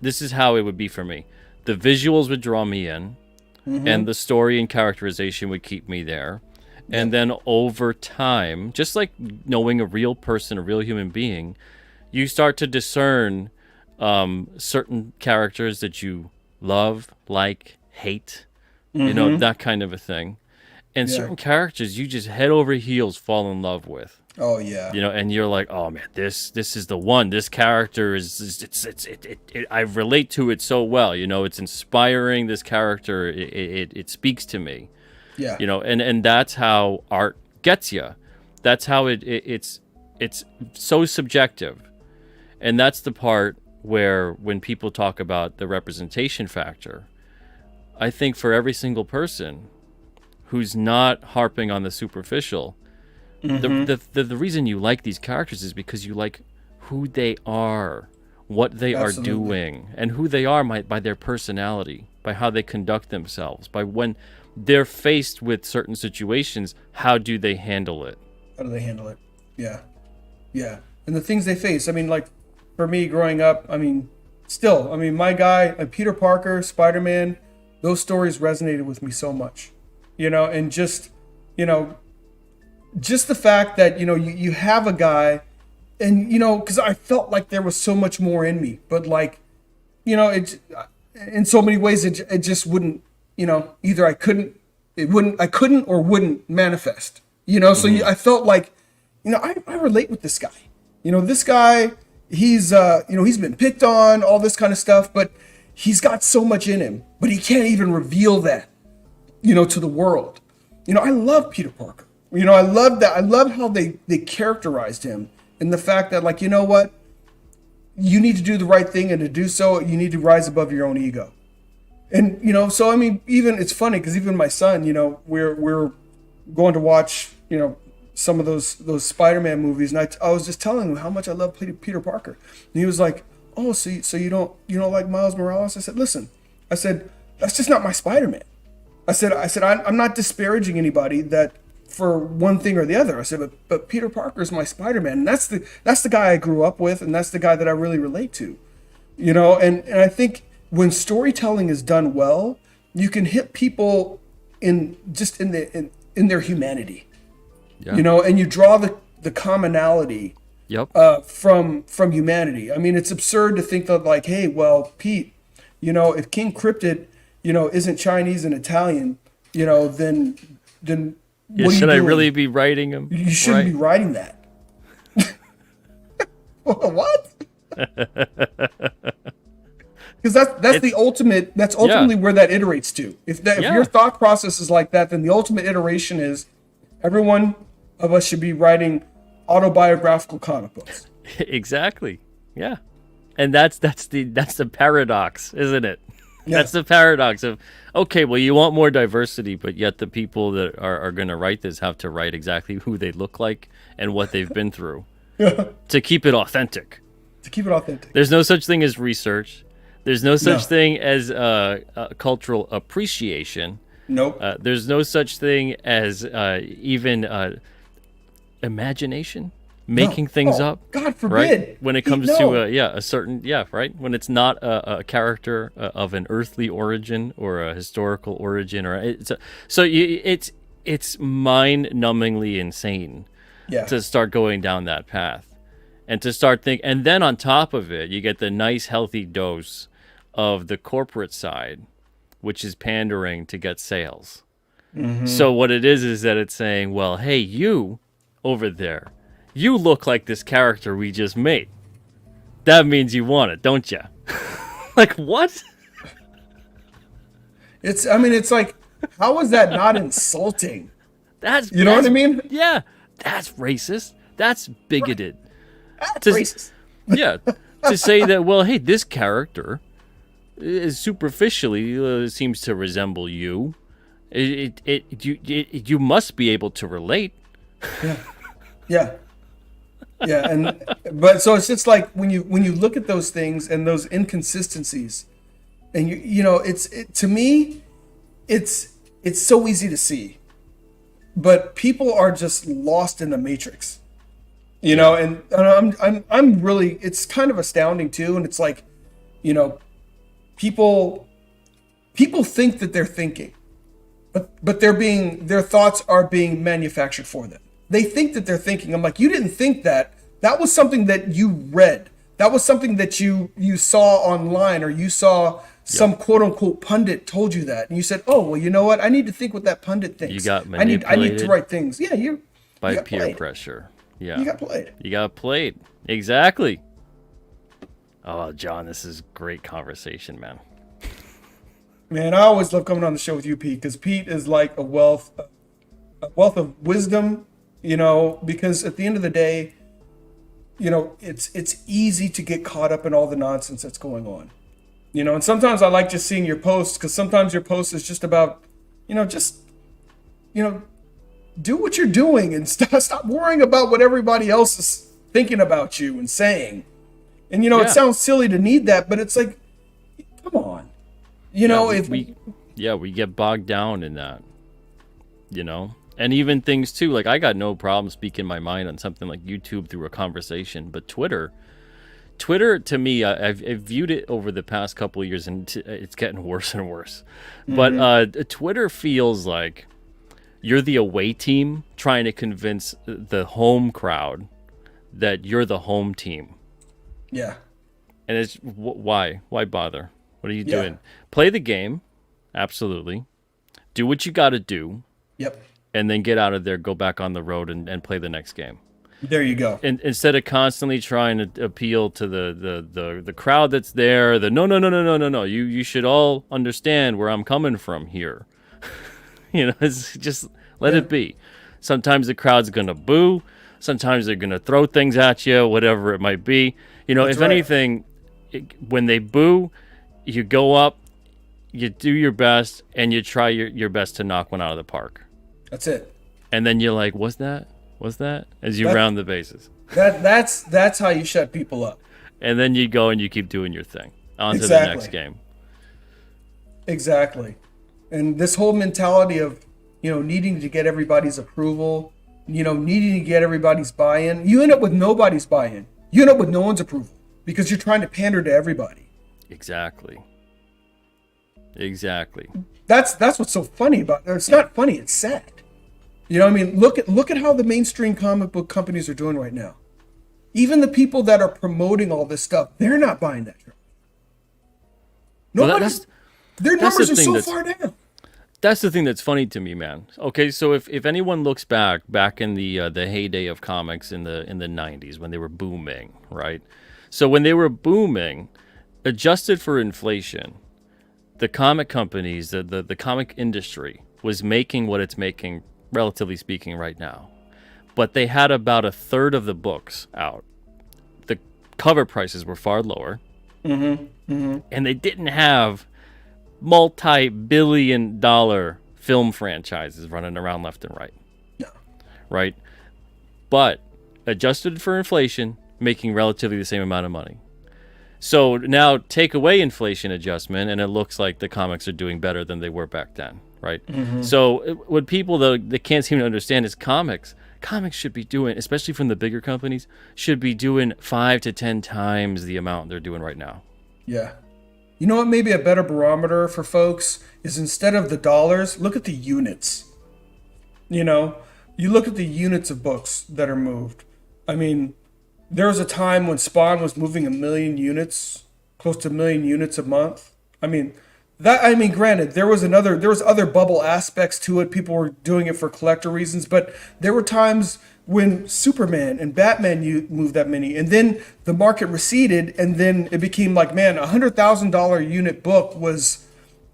this is how it would be for me. The visuals would draw me in, and the story and characterization would keep me there. And then over time, just like knowing a real person, a real human being, you start to discern certain characters that you love, like, hate, that kind of a thing. And certain characters you just head over heels fall in love with. Oh yeah. And you're like, oh man, this is the one. This character I relate to it so well. It's inspiring. This character, it speaks to me. Yeah. And that's how art gets you. That's how it's so subjective. And that's the part where when people talk about the representation factor, I think for every single person who's not harping on the superficial, the reason you like these characters is because you like who they are, what they are doing, and who they are by their personality, by how they conduct themselves, by when they're faced with certain situations, how do they handle it? How do they handle it? Yeah. Yeah. And the things they face. I mean, like, for me growing up, my guy, like Peter Parker, Spider-Man, those stories resonated with me so much. And just the fact that, you have a guy and, because I felt like there was so much more in me, but like, it, in so many ways, it just wouldn't, either I couldn't or wouldn't manifest, so I felt like, I relate with this guy, this guy, he's been picked on, all this kind of stuff, but he's got so much in him, but he can't even reveal that, to the world. I love Peter Parker. I love that. I love how they characterized him and the fact that, like, what? You need to do the right thing, and to do so, you need to rise above your own ego. And, so, even it's funny because even my son, we're going to watch, some of those Spider-Man movies, and I was just telling him how much I love Peter Parker. And he was like, oh, so you don't like Miles Morales? I said, listen, that's just not my Spider-Man. I said, I'm not disparaging anybody that for one thing or the other. I said, but Peter Parker is my Spider-Man. And that's the guy I grew up with. And that's the guy that I really relate to, and I think when storytelling is done well, you can hit people in their humanity. Yeah. You know, and you draw the commonality Yep. from humanity. I mean, it's absurd to think that like, hey, well, Pete, you know, if King Cryptid, you know, isn't Chinese and Italian, you know, then Yeah, what are you should I doing? really be writing them? You shouldn't right? be writing that. What? Because that's the ultimate. That's ultimately where that iterates to. If your thought process is like that, then the ultimate iteration is every one of us should be writing autobiographical comic books. Exactly. Yeah. And that's the paradox, isn't it? Yeah. That's the paradox of, okay, well, you want more diversity, but yet the people that are going to write this have to write exactly who they look like and what they've been through to keep it authentic. To keep it authentic. There's no such thing as research. There's no such thing as cultural appreciation. Nope. There's no such thing as even imagination. Making things up. God forbid. Right? When it comes to a certain right? When it's not a character of an earthly origin or a historical origin or it's mind-numbingly insane to start going down that path and to start thinking, and then on top of it you get the nice healthy dose of the corporate side, which is pandering to get sales. Mm-hmm. So what it is that it's saying, well, hey, you over there, you look like this character we just made. That means you want it, don't you? Like, what? It's like, how is that not insulting? You know what I mean? Yeah, that's racist. That's bigoted. That's racist. Yeah, to say that, well, hey, this character is superficially seems to resemble you. You must be able to relate. Yeah. Yeah, but so it's just like when you look at those things and those inconsistencies, and you know to me, it's so easy to see, but people are just lost in the matrix, you know, and I'm really, it's kind of astounding too, and it's like, you know, people think that they're thinking, but their thoughts are being manufactured for them. They think that they're thinking. I'm like, you didn't think that. That was something that you read. That was something that you saw online, or you saw some quote unquote pundit told you that, and you said, "Oh, well, you know what? I need to think what that pundit thinks. You got manipulated. I need to write things." Yeah, by you peer played. pressure. Yeah, you got played. You got played. Exactly. Oh, John, this is great conversation, man. Man, I always love coming on the show with you, Pete, because Pete is like a wealth of wisdom. You know, because at the end of the day, you know, it's easy to get caught up in all the nonsense that's going on. You know, and sometimes I like just seeing your posts, because sometimes your post is just about, do what you're doing and stop worrying about what everybody else is thinking about you and saying. And, you know, it sounds silly to need that, but it's like, come on. You know, we get bogged down in that, you know. And even things too, like I got no problem speaking my mind on something like YouTube through a conversation, but Twitter to me, I've viewed it over the past couple of years, and it's getting worse and worse. Mm-hmm. But Twitter feels like you're the away team trying to convince the home crowd that you're the home team. Yeah. And it's why bother? What are you doing? Play the game, absolutely. Do what you got to do. Yep. And then get out of there, go back on the road and play the next game. There you go. And instead of constantly trying to appeal to the crowd that's there, no. You should all understand where I'm coming from here. You know, it's just let it be. Sometimes the crowd's gonna boo. Sometimes they're gonna throw things at you, whatever it might be. You know, that's anything, when they boo, you go up, you do your best, and you try your best to knock one out of the park. That's it. And then you're like, what's that? As you round the bases. That's how you shut people up. And then you go and you keep doing your thing. On to the next game. Exactly. And this whole mentality of, you know, needing to get everybody's approval, you know, needing to get everybody's buy-in, you end up with nobody's buy-in. You end up with no one's approval because you're trying to pander to everybody. Exactly. That's what's so funny about it. It's not funny, it's sad. You know what I mean? Look at how the mainstream comic book companies are doing right now. Even the people that are promoting all this stuff, they're not buying that. Well, Their that's the numbers are thing so that's- far down. That's the thing that's funny to me, man. Okay, so if anyone looks back in the heyday of comics in the 90s when they were booming, right? So when they were booming, adjusted for inflation, the comic companies, the comic industry was making what it's making, relatively speaking, right now. But they had about a third of the books out. The cover prices were far lower. And they didn't have multi-billion-dollar film franchises running around left and right. No. Right? But adjusted for inflation, making relatively the same amount of money. So now take away inflation adjustment, and it looks like the comics are doing better than they were back then, right? So what people, though, they can't seem to understand is comics should be doing, especially from the bigger companies, should be doing 5 to 10 times the amount they're doing right now. Yeah. You know what? Maybe a better barometer for folks is instead of the dollars, look at the units. You know, you look at the units of books that are moved. I mean, there was a time when Spawn was moving 1 million units, close to 1 million units a month. Granted, there was other bubble aspects to it. People were doing it for collector reasons, but there were times when Superman and Batman moved that many, and then the market receded, and then it became like, man, $100,000 unit book was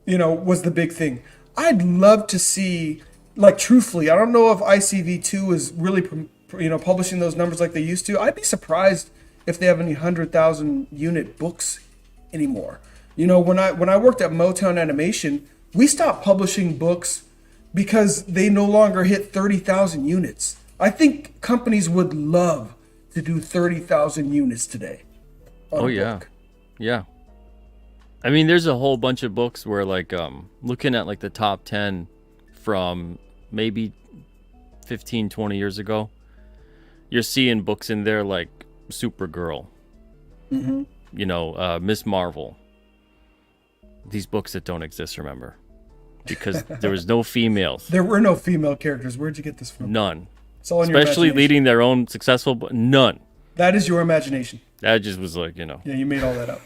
the big thing. I'd love to see, like, truthfully, I don't know if ICV2 is really, publishing those numbers like they used to. I'd be surprised if they have any 100,000 unit books anymore. You know, when I worked at Motown Animation, we stopped publishing books because they no longer hit 30,000 units. I think companies would love to do 30,000 units today. Oh, yeah. Book. Yeah. I mean, there's a whole bunch of books where, like, looking at, like, the top 10 from maybe 15, 20 years ago, you're seeing books in there like Supergirl, Miss Marvel. These books that don't exist, remember? Because there was no females. There were no female characters. Where'd you get this from? None. It's all in your Especially imagination. leading their own successful book. None. That is your imagination. That just was like, Yeah, you made all that up.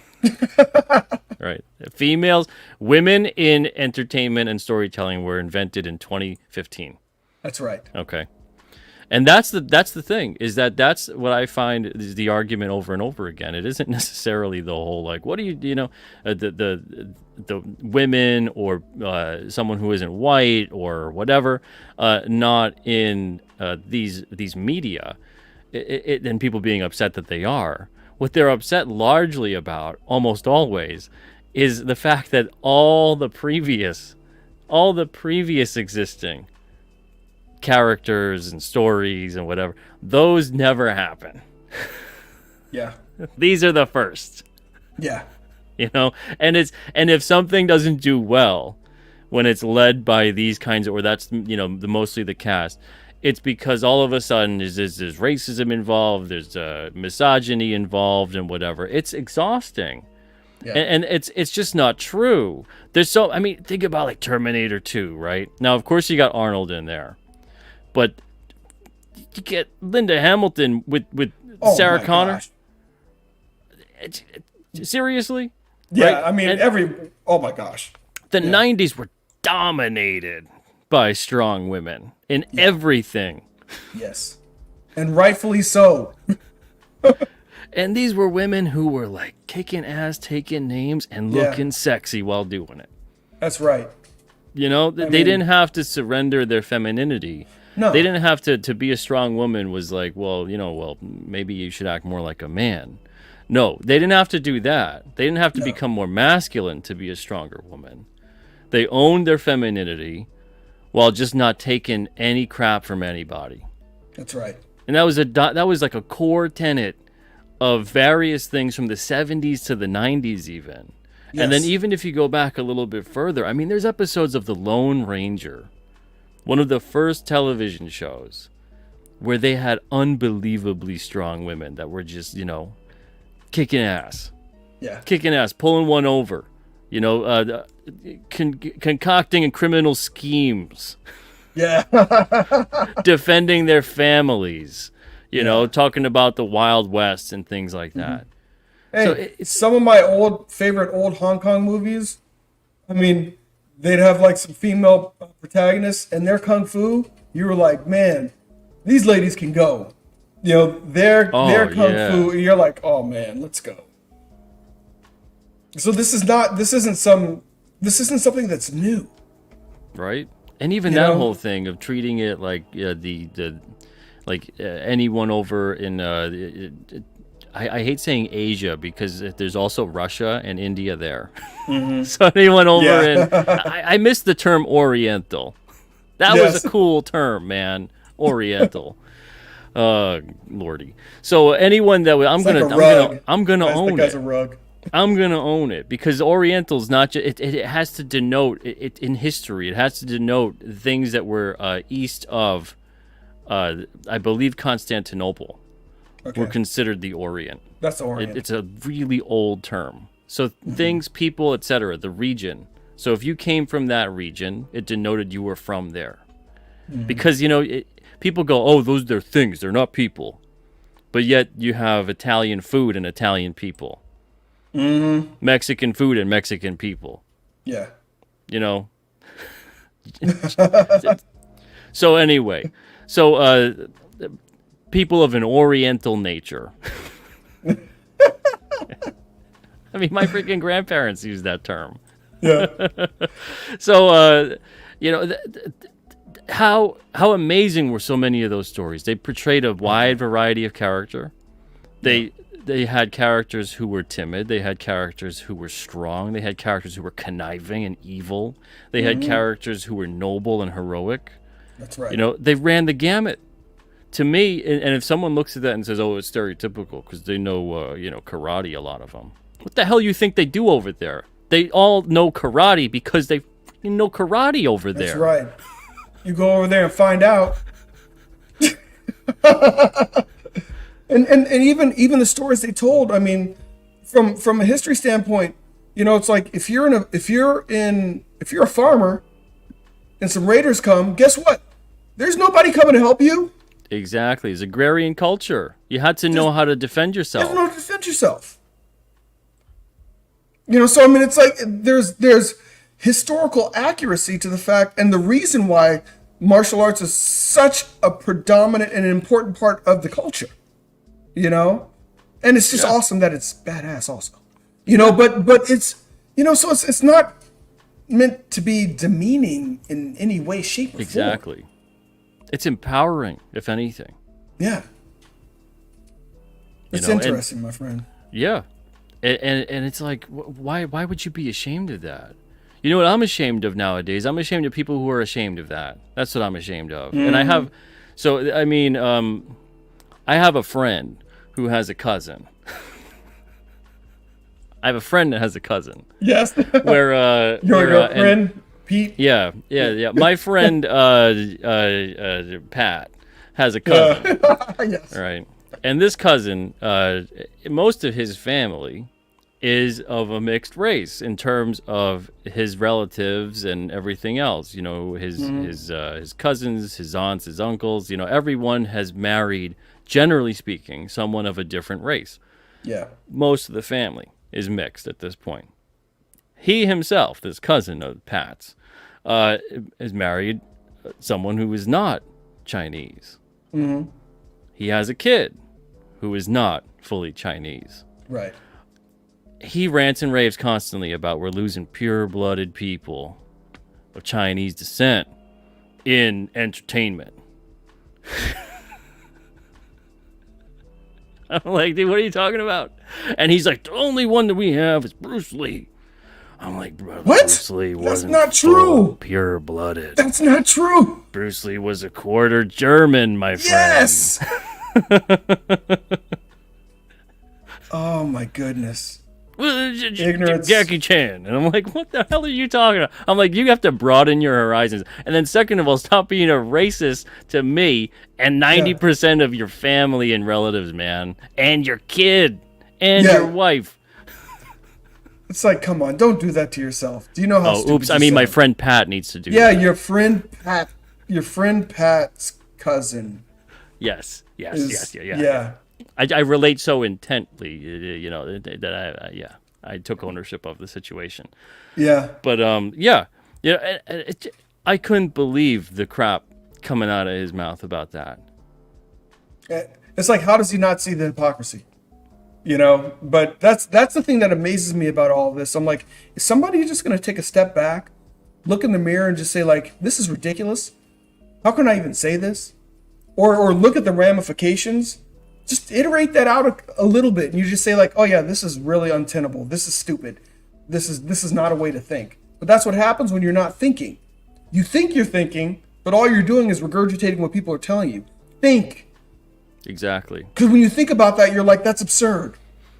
Right. Females, women in entertainment and storytelling were invented in 2015. That's right. Okay. And that's the thing, is that's what I find is the argument over and over again. It isn't necessarily the whole, like, what do the women or someone who isn't white or whatever, not in these media, and people being upset that they are. What they're upset largely about, almost always, is the fact that all the previous existing characters and stories and whatever, those never happen. Yeah. These are the first. Yeah. And if something doesn't do well when it's led by these kinds of, or that's mostly the cast, it's because all of a sudden there's racism involved, there's misogyny involved, and whatever. It's exhausting. Yeah. And it's just not true. Think about like Terminator 2, right? Now, of course, you got Arnold in there. But you get Linda Hamilton with Sarah Connor. Seriously? Yeah, right? oh my gosh. The 90s were dominated by strong women in everything. Yes. And rightfully so. And these were women who were like kicking ass, taking names, and looking sexy while doing it. That's right. They didn't have to surrender their femininity. No. They didn't have to be a strong woman was like, well, maybe you should act more like a man. No, they didn't have to do that. They didn't have to become more masculine to be a stronger woman. They owned their femininity while just not taking any crap from anybody. That's right. And that was like a core tenet of various things from the 70s to the 90s even. Yes. And then even if you go back a little bit further, there's episodes of The Lone Ranger, one of the first television shows, where they had unbelievably strong women that were just, kicking ass. Yeah. Kicking ass, pulling one over, concocting criminal schemes. Yeah. defending their families, you know, talking about the Wild West and things like that. Hey, So some of my favorite old Hong Kong movies, I mean, they'd have like some female protagonists and their kung fu. You were like, man, these ladies can go. You know, their kung fu. You're like, oh man, let's go. So this isn't something that's new. Right? And even You that know? whole thing of treating it like anyone over in I hate saying Asia because there's also Russia and India there. So anyone over in I miss the term Oriental. That was a cool term, man. Oriental. Lordy. So anyone that I'm It's like gonna a rug. I'm gonna That's the own guy's it. a rug. I'm gonna own it because Oriental's not just. It has to denote it in history. It has to denote things that were east of, I believe, Constantinople, were considered the Orient. That's the Orient. It's a really old term. So things, people, etc. The region. So if you came from that region, it denoted you were from there. Because people go, oh, they're things. They're not people. But yet you have Italian food and Italian people. Mexican food and Mexican people. Yeah. You know. So anyway, people of an Oriental nature. I mean, my freaking grandparents used that term. Yeah. So how amazing were so many of those stories? They portrayed a wide variety of character. They had characters who were timid. They had characters who were strong. They had characters who were conniving and evil. They had characters who were noble and heroic. That's right. You know, they ran the gamut. To me, and if someone looks at that and says, "Oh, it's stereotypical," because they know, karate, a lot of them. What the hell you think they do over there? They all know karate because they freaking know karate over there. That's right. You go over there and find out. And even the stories they told, I mean, from a history standpoint, it's like if you're a farmer and some raiders come, guess what? There's nobody coming to help you. Exactly. It's agrarian culture. You had to know how to defend You yourself. don't know how to defend yourself. So I mean, it's like there's historical accuracy to the fact, and the reason why martial arts is such a predominant and important part of the culture. And it's just awesome that it's badass also. But it's so it's not meant to be demeaning in any way, shape, or form. Exactly. It's empowering, if anything. Yeah. It's interesting, my friend. Yeah. And it's like, why would you be ashamed of that? You know what I'm ashamed of nowadays? I'm ashamed of people who are ashamed of that. That's what I'm ashamed of. And I have a friend who has a cousin. I have a friend that has a cousin. Yes. Where your friend Pete. Yeah. My friend Pat has a cousin. Yes. Right. And this cousin, most of his family is of a mixed race in terms of his relatives and everything else. His cousins, his aunts, his uncles. Everyone has married, generally speaking, someone of a different race. Yeah. Most of the family is mixed at this point. He himself, this cousin of Pat's, is married someone who is not Chinese. Mm-hmm. He has a kid who is not fully Chinese. Right. He rants and raves constantly about we're losing pure-blooded people of Chinese descent in entertainment. I'm like, dude, what are you talking about? And he's like, the only one that we have is Bruce Lee. I'm like, brother, What? Bruce Lee That's wasn't not true. Pure-blooded. That's not true. Bruce Lee was a quarter German, my friend. Yes. Oh my goodness. Ignorance. Jackie Chan. And I'm like, what the hell are you talking about? I'm like, you have to broaden your horizons. And then second of all, stop being a racist to me and 90% of your family and relatives, man. And your kid. And your wife. It's like, come on, don't do that to yourself. Do you know how stupid oops. I mean, my friend Pat needs to do that. Yeah, your friend Pat. your friend Pat's cousin. Yes. Is, Yeah. I relate so intently, that I took ownership of the situation. Yeah. But I couldn't believe the crap coming out of his mouth about that. It's like, how does he not see the hypocrisy? But that's the thing that amazes me about all of this. I'm like, is somebody just going to take a step back, look in the mirror and just say like, this is ridiculous? How can I even say this? Or look at the ramifications. Just iterate that out a little bit, and you just say like, oh yeah, this is really untenable. This is stupid. This is not a way to think. But that's what happens when you're not thinking. You think you're thinking, but all you're doing is regurgitating what people are telling you. Think. Exactly. Because when you think about that, you're like, that's absurd.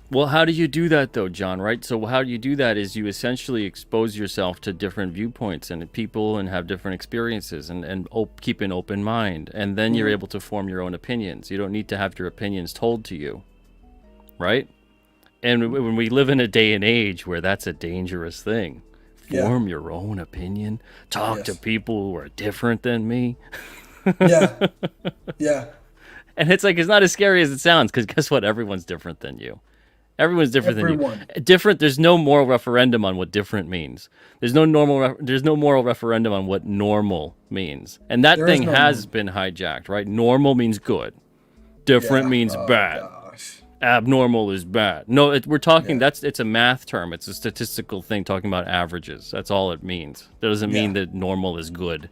Well, how do you do that though, John, right? So how you do that is you essentially expose yourself to different viewpoints and people and have different experiences and keep an open mind. And then you're able to form your own opinions. You don't need to have your opinions told to you, right? And when we live in a day and age where that's a dangerous thing, form your own opinion, talk to people who are different than me. Yeah. And it's like, it's not as scary as it sounds, because guess what? Everyone's different than you. Everyone's different than you. Different. There's no moral referendum on what different means. There's no moral referendum on what normal means. And that thing has been hijacked, right? Normal means good. Different means bad. Gosh. Abnormal is bad. No, we're talking. It's a math term. It's a statistical thing talking about averages. That's all it means. That doesn't mean that normal is good.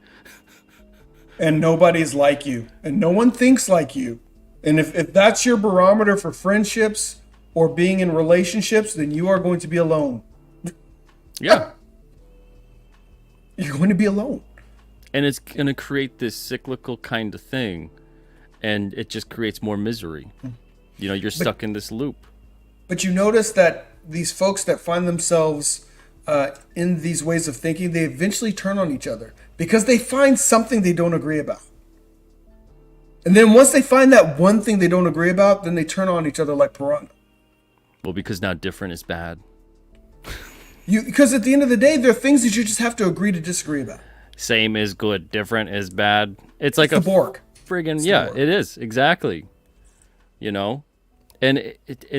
And nobody's like you, and no one thinks like you. And if that's your barometer for friendships or being in relationships, then you are going to be alone. Yeah. You're going to be alone. And it's going to create this cyclical kind of thing, and it just creates more misery. You're stuck in this loop. But you notice that these folks that find themselves in these ways of thinking, they eventually turn on each other because they find something they don't agree about. And then once they find that one thing they don't agree about, then they turn on each other like piranha. Well, because now different is bad. Because at the end of the day, there are things that you just have to agree to disagree about. Same is good, different is bad. It's like the Borg. Friggin' it is exactly. And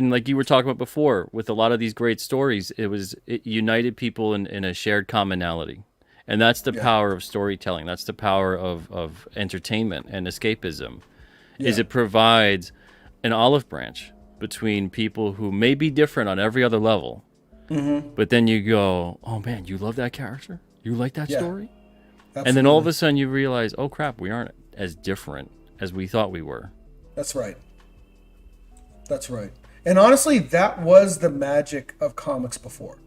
like you were talking about before, with a lot of these great stories, it united people in a shared commonality, and that's the power of storytelling. That's the power of entertainment and escapism. Is it provides an olive branch between people who may be different on every other level, but then you go, oh man, you love that character, you like that story. Absolutely. And then all of a sudden you realize, oh crap, we aren't as different as we thought we were. That's right. And honestly, that was the magic of comics before.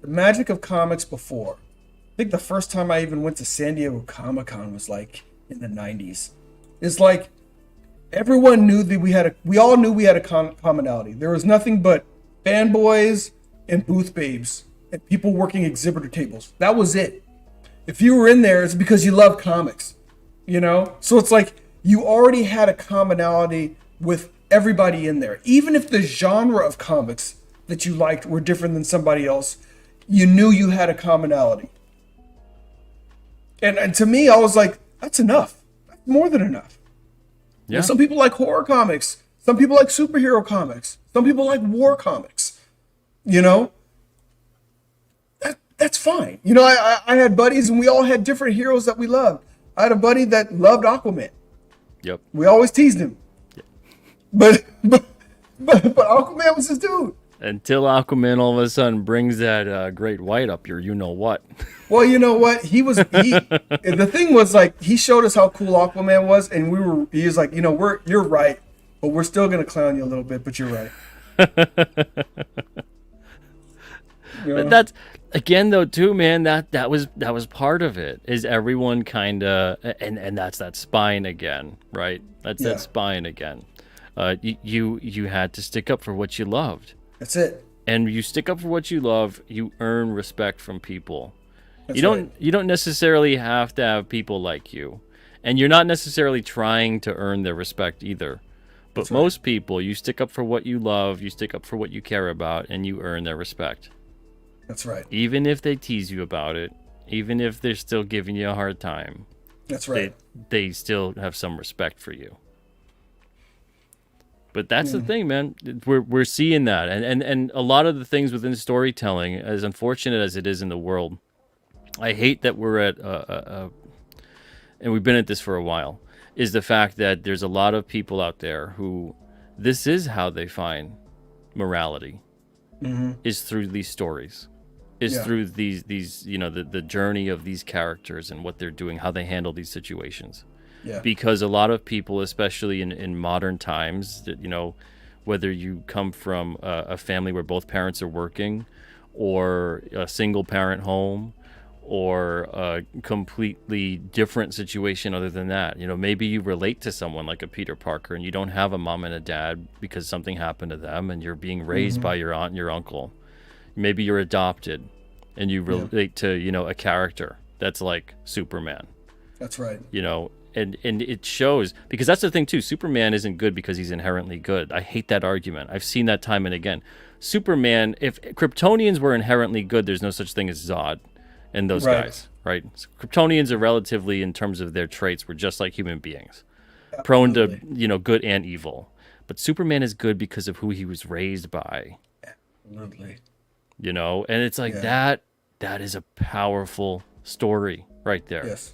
The magic of comics before. I think the first time I even went to San Diego Comic-Con was like in the 90s. It's like everyone knew that we all knew we had a commonality. There was nothing but fanboys and booth babes and people working exhibitor tables. That was it. If you were in there, it's because you love comics, So it's like you already had a commonality with everybody in there. Even if the genre of comics that you liked were different than somebody else, you knew you had a commonality. And to me, I was like, that's enough. That's more than enough. Yeah. Some people like horror comics. Some people like superhero comics. Some people like war comics. That's fine. I had buddies and we all had different heroes that we loved. I had a buddy that loved Aquaman. Yep. We always teased him. Yep. But Aquaman was his dude. Until Aquaman all of a sudden brings that great white up your you-know-what. Well, you know what? The thing was like, he showed us how cool Aquaman was, and he was like, you're right, but we're still going to clown you a little bit, but you're right. But that's, again though too, man, that was part of it, is everyone kind of, and that's that spine again, right? That's that spine again. You had to stick up for what you loved. That's it. And you stick up for what you love, you earn respect from people. That's you don't necessarily have to have people like you, and you're not necessarily trying to earn their respect either. But most people, you stick up for what you love, you stick up for what you care about, and you earn their respect. That's right. Even if they tease you about it, even if they're still giving you a hard time, That's right. They still have some respect for you. But that's the thing, man. We're seeing that, and a lot of the things within storytelling, as unfortunate as it is in the world, I hate that we're at and we've been at this for a while, is the fact that there's a lot of people out there who this is how they find morality, is through these stories, is through these the journey of these characters and what they're doing, how they handle these situations. Yeah. Because a lot of people, especially in modern times, that whether you come from a family where both parents are working, or a single parent home, or a completely different situation other than that, maybe you relate to someone like a Peter Parker and you don't have a mom and a dad because something happened to them, and you're being raised by your aunt and your uncle. Maybe you're adopted and you relate to a character that's like Superman. That's right. And it shows, because that's the thing too. Superman isn't good because he's inherently good. I hate that argument. I've seen that time and again. Superman, if Kryptonians were inherently good, there's no such thing as Zod and those guys, right? So Kryptonians are relatively, in terms of their traits, were just like human beings, prone to good and evil. But Superman is good because of who he was raised by. Absolutely. And it's like that is a powerful story right there. Yes.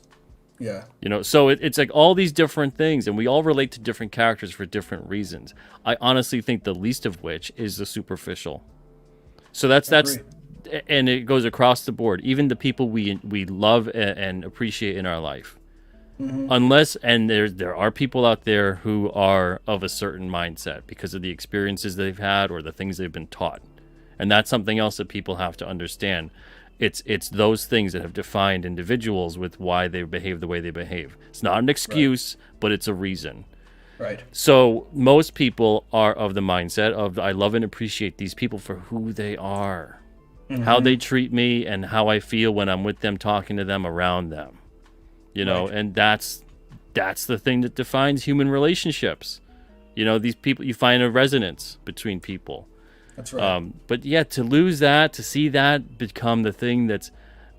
Yeah. So it's like all these different things, and we all relate to different characters for different reasons. I honestly think the least of which is the superficial. So that's and it goes across the board. Even the people we love and appreciate in our life, unless, and there are people out there who are of a certain mindset because of the experiences they've had or the things they've been taught, and that's something else that people have to understand. It's those things that have defined individuals with why they behave the way they behave. It's not an excuse, but it's a reason. Right. So most people are of the mindset of, I love and appreciate these people for who they are, how they treat me, and how I feel when I'm with them, talking to them, around them. And that's the thing that defines human relationships. These people, you find a resonance between people. That's right. But to lose that, to see that become the thing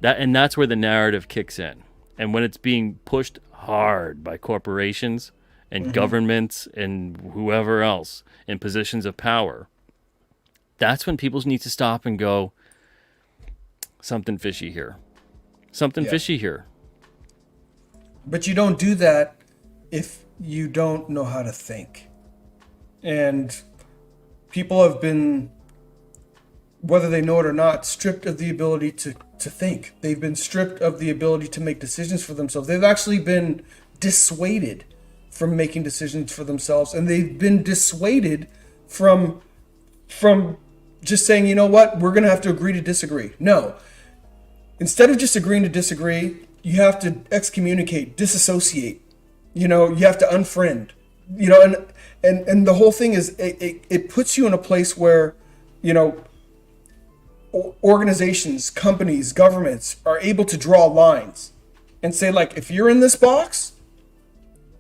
and that's where the narrative kicks in. And when it's being pushed hard by corporations and governments and whoever else in positions of power, that's when people need to stop and go, something fishy here. Something fishy here. But you don't do that if you don't know how to think. And people have been, whether they know it or not, stripped of the ability to think. They've been stripped of the ability to make decisions for themselves. They've actually been dissuaded from making decisions for themselves. And they've been dissuaded from just saying, you know what, we're going to have to agree to disagree. No. Instead of just agreeing to disagree, you have to excommunicate, disassociate. You have to unfriend. And the whole thing is, it puts you in a place where, organizations, companies, governments are able to draw lines and say, like, if you're in this box,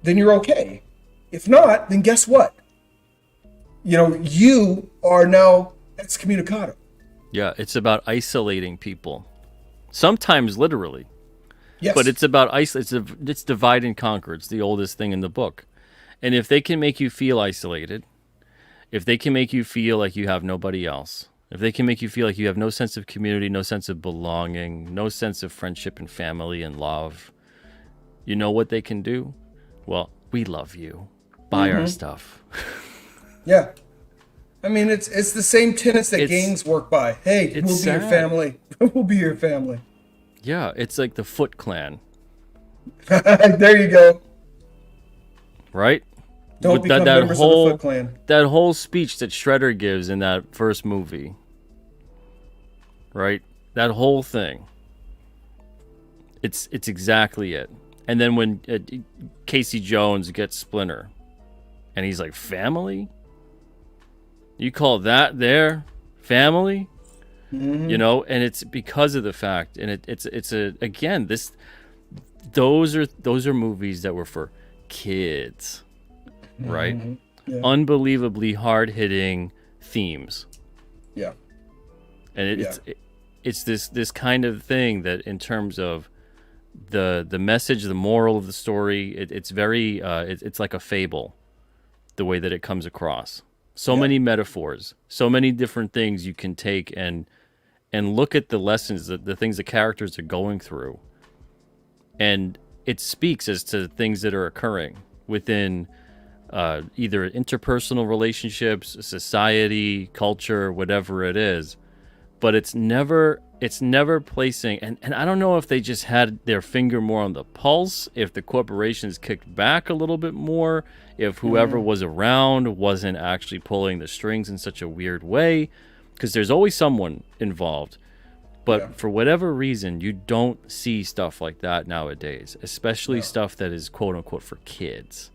then you're okay. If not, then guess what? You are now excommunicado. Yeah, it's about isolating people. Sometimes literally. Yes. But it's about it's divide and conquer. It's the oldest thing in the book. And if they can make you feel isolated, if they can make you feel like you have nobody else, if they can make you feel like you have no sense of community, no sense of belonging, no sense of friendship and family and love, you know what they can do? Well, we love you. Buy our stuff. Yeah. I mean, it's the same tenets that gangs work by. Hey, we'll be your family. We'll be your family. Yeah, it's like the Foot Clan. There you go. Right? Don't With become members of the Foot Clan. That whole speech that Shredder gives in that first movie. Right? That whole thing. It's exactly it. And then when Casey Jones gets Splinter, and he's like, family? You call that there family? And it's because of the fact, and those are movies that were for kids, right? Yeah. Unbelievably hard-hitting themes. Yeah. And it's this kind of thing that, in terms of the message, the moral of the story, it's very it's like a fable, the way that it comes across. So many metaphors, so many different things you can take and look at the lessons, the things the characters are going through, and it speaks as to things that are occurring within either interpersonal relationships, society, culture, whatever it is. But it's never placing, and I don't know if they just had their finger more on the pulse, if the corporations kicked back a little bit more, if whoever was around wasn't actually pulling the strings in such a weird way, because there's always someone involved. But for whatever reason, you don't see stuff like that nowadays, especially stuff that is quote unquote for kids.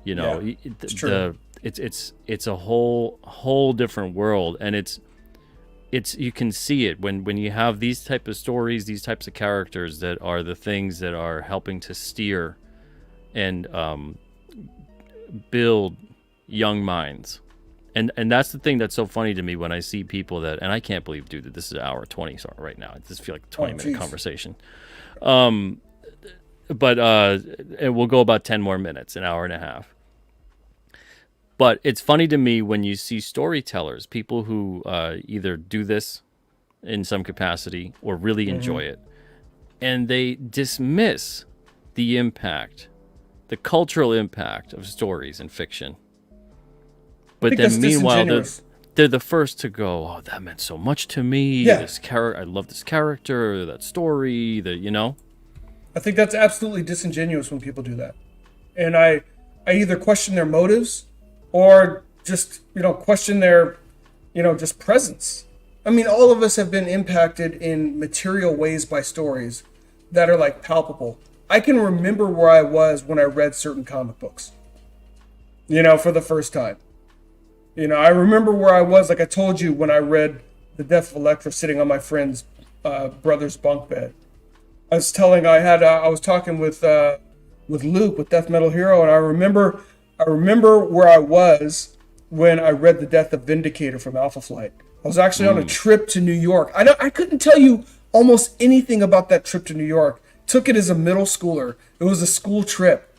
You know, it's true. It's a whole different world, and it's you can see it when you have these type of stories, these types of characters that are the things that are helping to steer and build young minds. And that's the thing that's so funny to me when I see people that, and I can't believe, dude, that this is an hour 20 right now. I just feel like a 20-minute conversation. But it will go about 10 more minutes, an hour and a half. But it's funny to me when you see storytellers, people who either do this in some capacity or really enjoy it, and they dismiss the impact, the cultural impact of stories and fiction. But then meanwhile, they're the first to go, oh, that meant so much to me. Yeah. I love this character, that story, you know? I think that's absolutely disingenuous when people do that. And I either question their motives or just, question their, just presence. I mean, all of us have been impacted in material ways by stories that are like palpable. I can remember where I was when I read certain comic books, for the first time. I remember where I was, like I told you, when I read The Death of Elektra sitting on my friend's brother's bunk bed. I was talking with Luke with Death Metal Hero, and I remember where I was when I read The Death of Vindicator from Alpha Flight. I was actually on a trip to New York. I couldn't tell you almost anything about that trip to New York. Took it as a middle schooler. It was a school trip.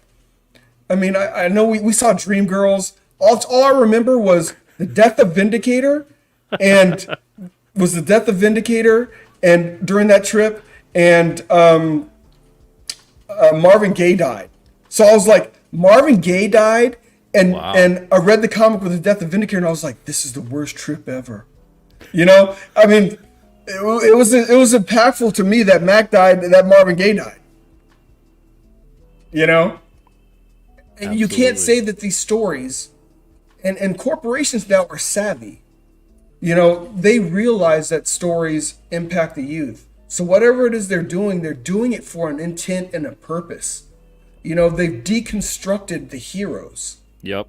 I mean, I know we saw Dreamgirls. All I remember was The Death of Vindicator, and during that trip, and Marvin Gaye died. So I was like, Marvin Gaye died, and I read the comic with The Death of Vindicator, and I was like, this is the worst trip ever. I mean, it was impactful to me that Mac died, that Marvin Gaye died. And Absolutely. You can't say that these stories, and corporations now are savvy. They realize that stories impact the youth. So whatever it is they're doing it for an intent and a purpose. They've deconstructed the heroes. Yep.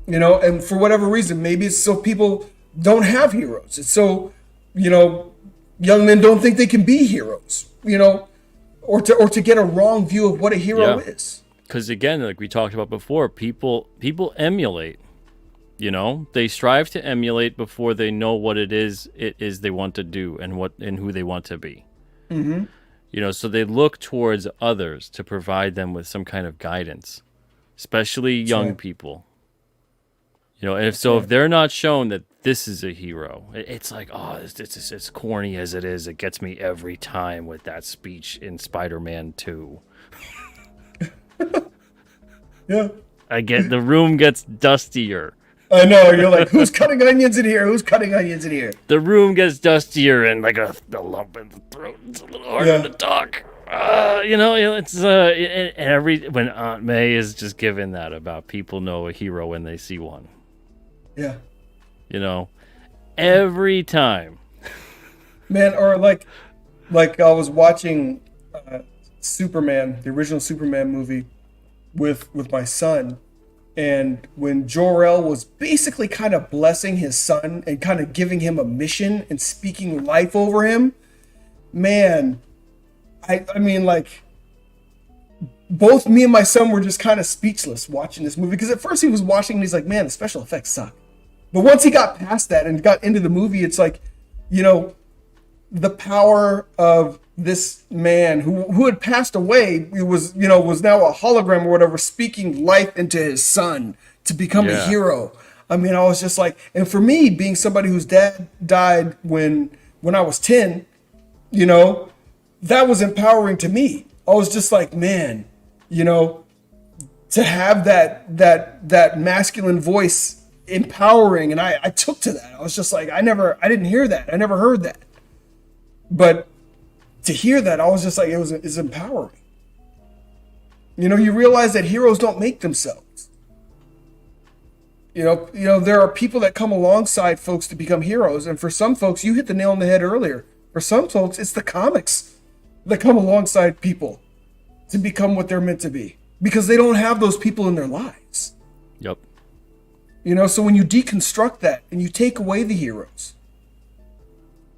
And for whatever reason, maybe it's so people don't have heroes. It's so, young men don't think they can be heroes, or to get a wrong view of what a hero is. Because again, like we talked about before, people emulate. They strive to emulate before they know what it is they want to do and who they want to be. Mm-hmm. So they look towards others to provide them with some kind of guidance, especially young people. And if they're not shown that this is a hero, it's like, oh, it's as corny as it is. It gets me every time with that speech in Spider-Man 2. Yeah. The room gets dustier. I know, you're like, who's cutting onions in here? The room gets dustier and like a lump in the throat. It's a little harder to talk. It's when Aunt May is just given that about people know a hero when they see one. Yeah. Every time. Man, or like I was watching Superman, the original Superman movie with my son. And when Jor-El was basically kind of blessing his son and kind of giving him a mission and speaking life over him, man, I mean, like, both me and my son were just kind of speechless watching this movie. Because at first he was watching and he's like, man, the special effects suck. But once he got past that and got into the movie, it's like, the power of this man who had passed away, was now a hologram or whatever, speaking life into his son to become a hero. I mean, I was just like, and for me, being somebody whose dad died when I was 10, that was empowering to me. I was just like, man, to have that masculine voice empowering, and I took to that. I was just like, I didn't hear that. I never heard that. But to hear that, I was just like, it's empowering. You realize that heroes don't make themselves. There are people that come alongside folks to become heroes. And for some folks, you hit the nail on the head earlier. For some folks, it's the comics that come alongside people to become what they're meant to be, because they don't have those people in their lives. Yep. So when you deconstruct that and you take away the heroes,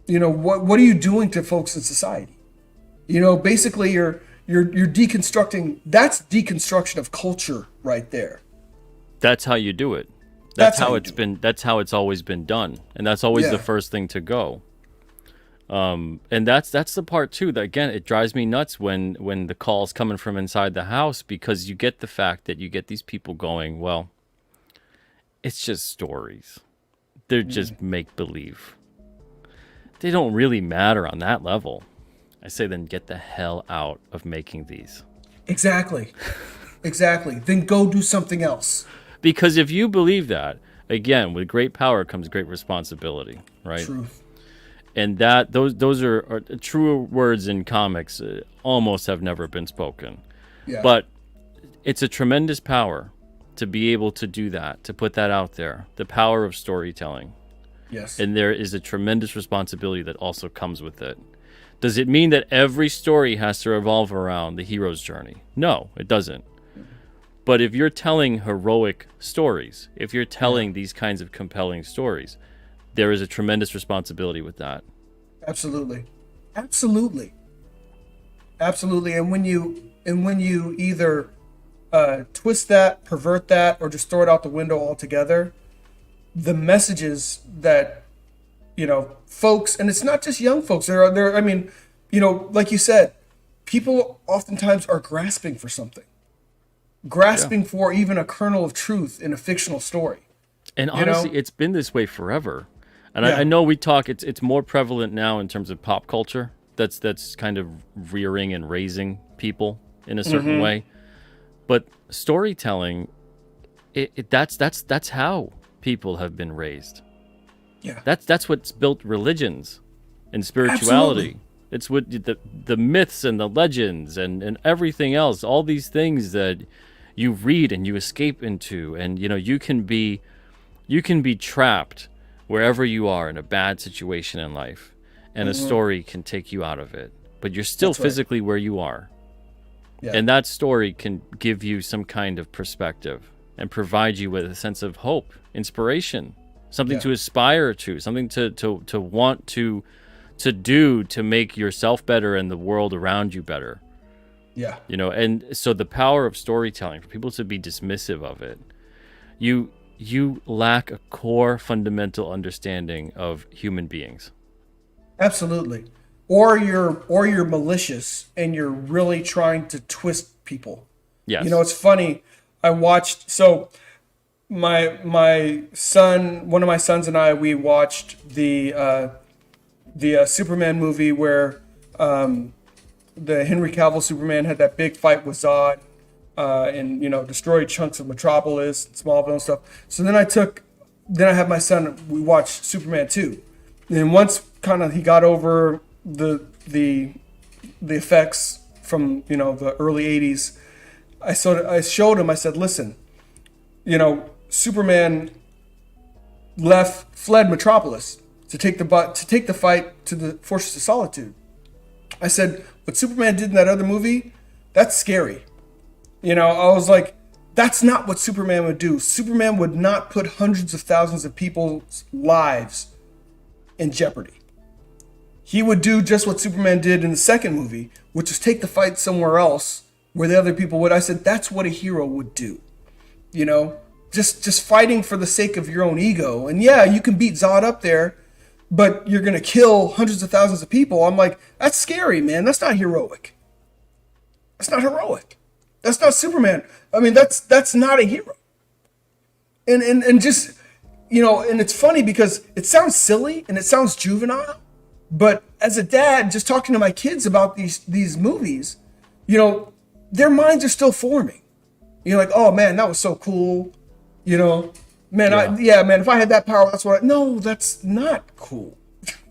what are you doing to folks in society? Basically you're deconstructing. That's deconstruction of culture right there. That's how you do it. That's how it's always been done. And that's always the first thing to go. And that's the part too, that again, it drives me nuts when the call's coming from inside the house, because you get the fact that you get these people going, well, it's just stories. They're just make believe. They don't really matter on that level. I say, then get the hell out of making these. Exactly. Then go do something else. Because if you believe that, again, with great power comes great responsibility, right? Truth. And that those are truer words in comics almost have never been spoken. Yeah. But it's a tremendous power to be able to do that, to put that out there, the power of storytelling. Yes. And there is a tremendous responsibility that also comes with it. Does it mean that every story has to revolve around the hero's journey? No, it doesn't. But if you're telling heroic stories, if you're telling these kinds of compelling stories, there is a tremendous responsibility with that. Absolutely. And when you either twist that, pervert that, or just throw it out the window altogether, the messages that folks, and it's not just young folks. I mean, like you said, people oftentimes are grasping for something. For even a kernel of truth in a fictional story. And honestly, it's been this way forever. And I know we talk, it's more prevalent now in terms of pop culture. That's kind of rearing and raising people in a certain way. But storytelling, that's how people have been raised. Yeah. That's what's built religions and spirituality. Absolutely. It's what the myths and the legends and everything else, all these things that you read and you escape into, and you can be trapped wherever you are in a bad situation in life, and a story can take you out of it, but you're still physically where you are. And that story can give you some kind of perspective and provide you with a sense of hope, inspiration, something to aspire to, something to want to do to make yourself better and the world around you better. Yeah. And so the power of storytelling, for people to be dismissive of it, you lack a core fundamental understanding of human beings. Absolutely. Or you're malicious and you're really trying to twist people. Yes. It's funny. I watched, my son, one of my sons and I, we watched the Superman movie where the Henry Cavill Superman had that big fight with Zod, and destroyed chunks of Metropolis, Smallville and stuff. So then I had my son, we watched Superman 2. And once kind of he got over the effects from the early 80s, I showed him, I said, listen, Superman fled Metropolis to take the fight to the Fortress of Solitude. I said, what Superman did in that other movie, that's scary. I was like, that's not what Superman would do. Superman would not put hundreds of thousands of people's lives in jeopardy. He would do just what Superman did in the second movie, which is take the fight somewhere else where the other people would. I said, that's what a hero would do. Just fighting for the sake of your own ego. And yeah, you can beat Zod up there, but you're going to kill hundreds of thousands of people. I'm like, that's scary, man. That's not heroic. That's not heroic. That's not Superman. I mean, that's not a hero. And just, and it's funny because it sounds silly and it sounds juvenile, but as a dad, just talking to my kids about these movies, their minds are still forming. You're like, oh man, that was so cool. Man, man, if I had that power, no, that's not cool.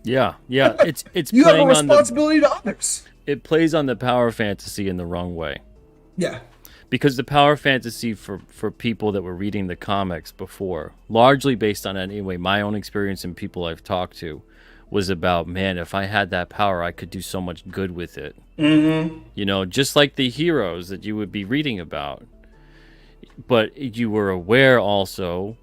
Yeah. It's you have a playing on responsibility to others. It plays on the power fantasy in the wrong way. Yeah. Because the power fantasy for people that were reading the comics before, largely based on anyway my own experience and people I've talked to, was about, man, if I had that power, I could do so much good with it. Mm-hmm. Just like the heroes that you would be reading about. But you were aware also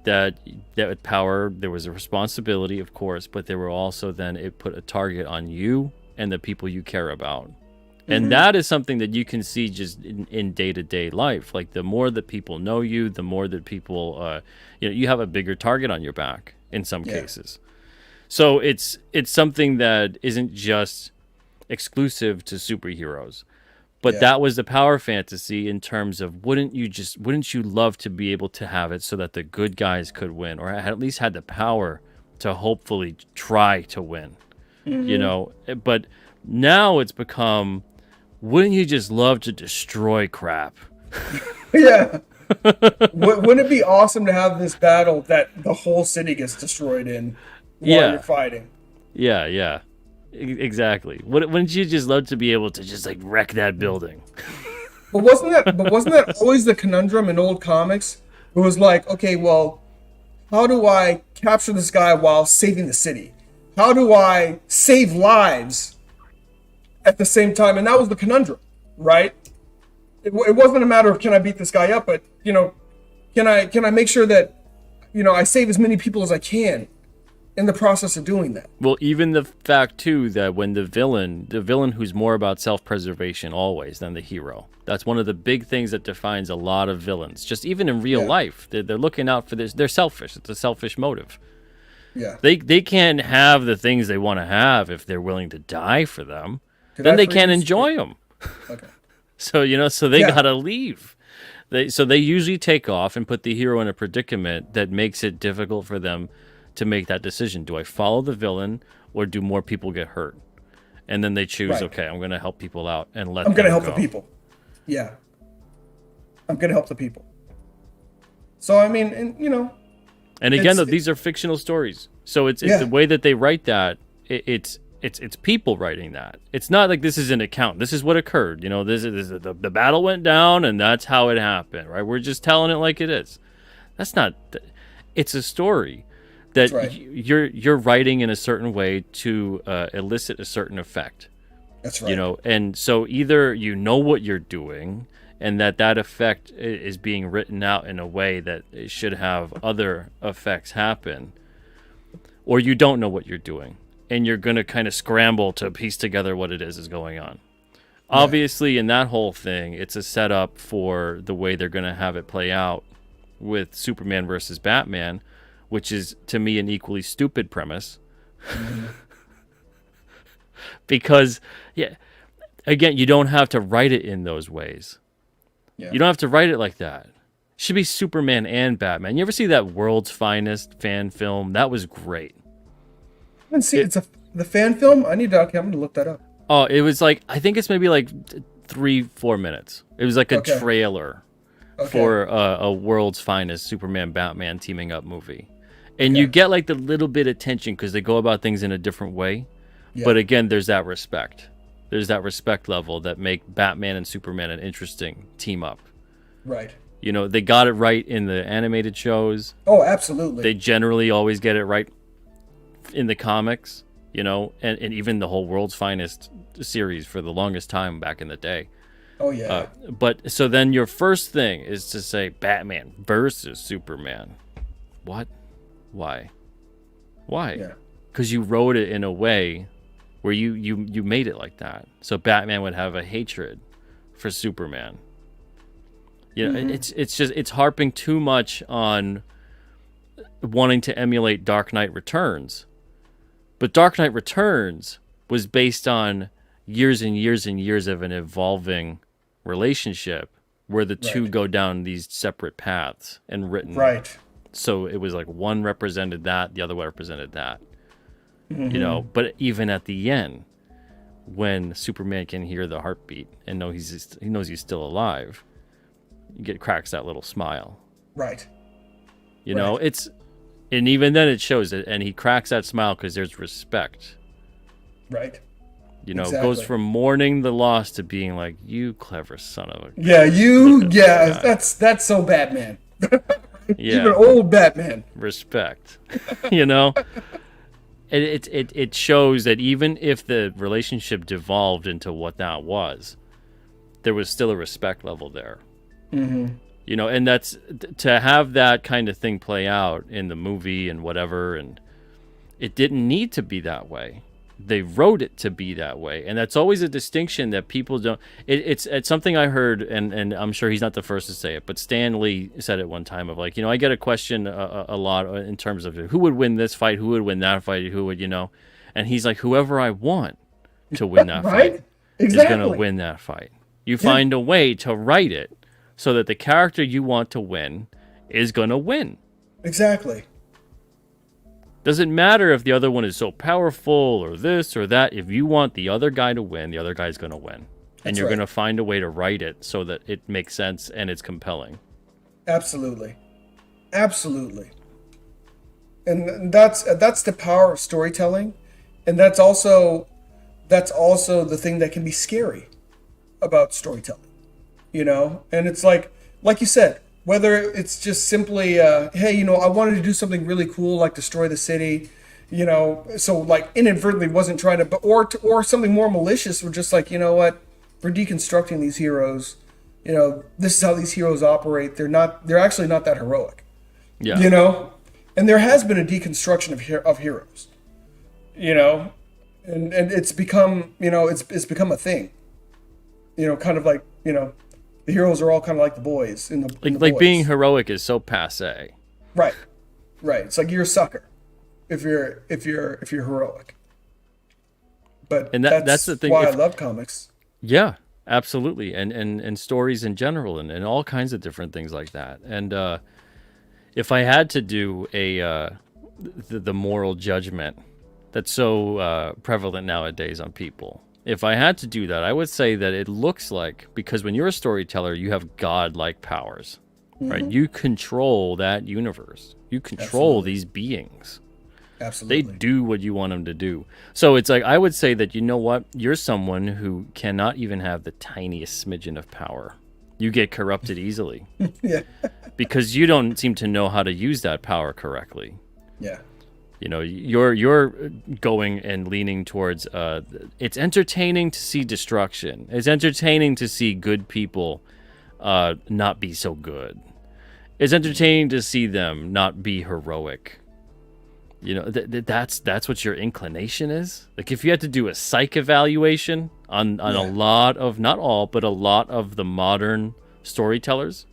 that with power, there was a responsibility, of course, but there were also then it put a target on you and the people you care about. Mm-hmm. And that is something that you can see just in day-to-day life. Like the more that people know you, the more that people, you have a bigger target on your back in some cases. So it's something that isn't just exclusive to superheroes. But that was the power fantasy in terms of wouldn't you love to be able to have it so that the good guys could win, or at least had the power to hopefully try to win, But now it's become, wouldn't you just love to destroy crap? Yeah. Wouldn't it be awesome to have this battle that the whole city gets destroyed in while you're fighting? Yeah. Exactly. Wouldn't you just love to be able to just like wreck that building? But wasn't that always the conundrum in old comics? It was like, okay, well, how do I capture this guy while saving the city? How do I save lives at the same time? And that was the conundrum, right? It wasn't a matter of can I beat this guy up, but can I make sure that I save as many people as I can in the process of doing that. Well, even the fact too that when the villain who's more about self-preservation always than the hero, that's one of the big things that defines a lot of villains. Just even in real life, they're looking out for this. They're selfish. It's a selfish motive. Yeah. They can't have the things they want to have if they're willing to die for them. Then they can't enjoy them. Okay. So they gotta leave. They usually take off and put the hero in a predicament that makes it difficult for them to make that decision. Do I follow the villain or do more people get hurt? And then they choose, okay, I'm going to help people out and let them go. I'm going to help the people. Yeah. I'm going to help the people. So, I mean, And again, though, these are fictional stories. So it's the way that they write that, it's people writing that. It's not like this is an account. This is what occurred. This is the battle went down and that's how it happened, right? We're just telling it like it is. That's not... It's a story that you're writing in a certain way to elicit a certain effect. That's right. And so either what you're doing and that effect is being written out in a way that it should have other effects happen, or you don't know what you're doing and you're going to kind of scramble to piece together what it is going on. Yeah. Obviously, in that whole thing, it's a setup for the way they're going to have it play out with Superman versus Batman, which is, to me, an equally stupid premise. Mm-hmm. Because, again, you don't have to write it in those ways. Yeah. You don't have to write it like that. It should be Superman and Batman. You ever see that World's Finest fan film? That was great. I didn't see it. It's the fan film? I'm going to look that up. Oh, it was like, I think it's maybe like 3-4 minutes. It was like a trailer for a World's Finest Superman Batman teaming up movie. And you get like the little bit of tension because they go about things in a different way. Yeah. But again, there's that respect. There's that respect level that make Batman and Superman an interesting team up. Right. They got it right in the animated shows. Oh, absolutely. They generally always get it right in the comics, and even the whole World's Finest series for the longest time back in the day. Oh, yeah. But so then your first thing is to say Batman versus Superman. What? Why? Yeah. Because you wrote it in a way where you made it like that. So Batman would have a hatred for Superman. It's harping too much on wanting to emulate Dark Knight Returns But Dark Knight Returns was based on years and years and years of an evolving relationship where the two go down these separate paths and written. Right. So it was like one represented that, the other one represented that. You know, but even at the end, when Superman can hear the heartbeat and he knows he's still alive, you get cracks that little smile. Right. You know, and even then it shows it, and he cracks that smile because there's respect. Right. You know, it goes from mourning the loss to being like, you clever son of a... Yeah, that's so Batman. Yeah. Even old Batman. Respect. You know? It shows that even if the relationship devolved into what that was, there was still a respect level there. Mm-hmm. You know, and that's to have that kind of thing play out in the movie and whatever, and it didn't need to be that way. They wrote it to be that way, and that's always a distinction that people don't. It's something I heard, and I'm sure he's not the first to say it, but Stan Lee said it one time of like, you know, I get a question a lot in terms of who would win this fight, who would win that fight, who would, you know, and he's like, whoever I want to win that fight is going to win that fight. You find a way to write it so that the character you want to win is going to win. Exactly. Doesn't matter if the other one is so powerful or this or that. If you want the other guy to win, the other guy's going to win. And you're going to find a way to write it so that it makes sense and it's compelling. Absolutely. Absolutely. And that's the power of storytelling. And that's also the thing that can be scary about storytelling. You know? And it's like you said, whether it's just simply, hey, you know, I wanted to do something really cool, like destroy the city, you know, so like inadvertently wasn't trying to, or something more malicious, or just like, you know what, we're deconstructing these heroes, you know, this is how these heroes operate. They're actually not that heroic, you know, and there has been a deconstruction of heroes, you know, and it's become, you know, it's become a thing, you know, kind of like, you know, the heroes are all kind of like the boys in the like boys. Being heroic is so passé. Right. It's like you're a sucker if you're heroic. But and that's the thing. Why I love comics. Yeah, absolutely, and stories in general, and all kinds of different things like that. And if I had to do the moral judgment that's so prevalent nowadays on people. If I had to do that, I would say that it looks like, because when you're a storyteller, you have godlike powers, right? You control that universe. You control these beings. Absolutely. They do what you want them to do. So it's like, I would say that, you know what? You're someone who cannot even have the tiniest smidgen of power. You get corrupted easily. Yeah. Because you don't seem to know how to use that power correctly. Yeah. You know, you're going and leaning towards it's entertaining to see destruction. It's entertaining to see good people not be so good. It's entertaining to see them not be heroic. You know, that's what your inclination is. Like if you had to do a psych evaluation on a lot of, not all, but a lot of the modern storytellers,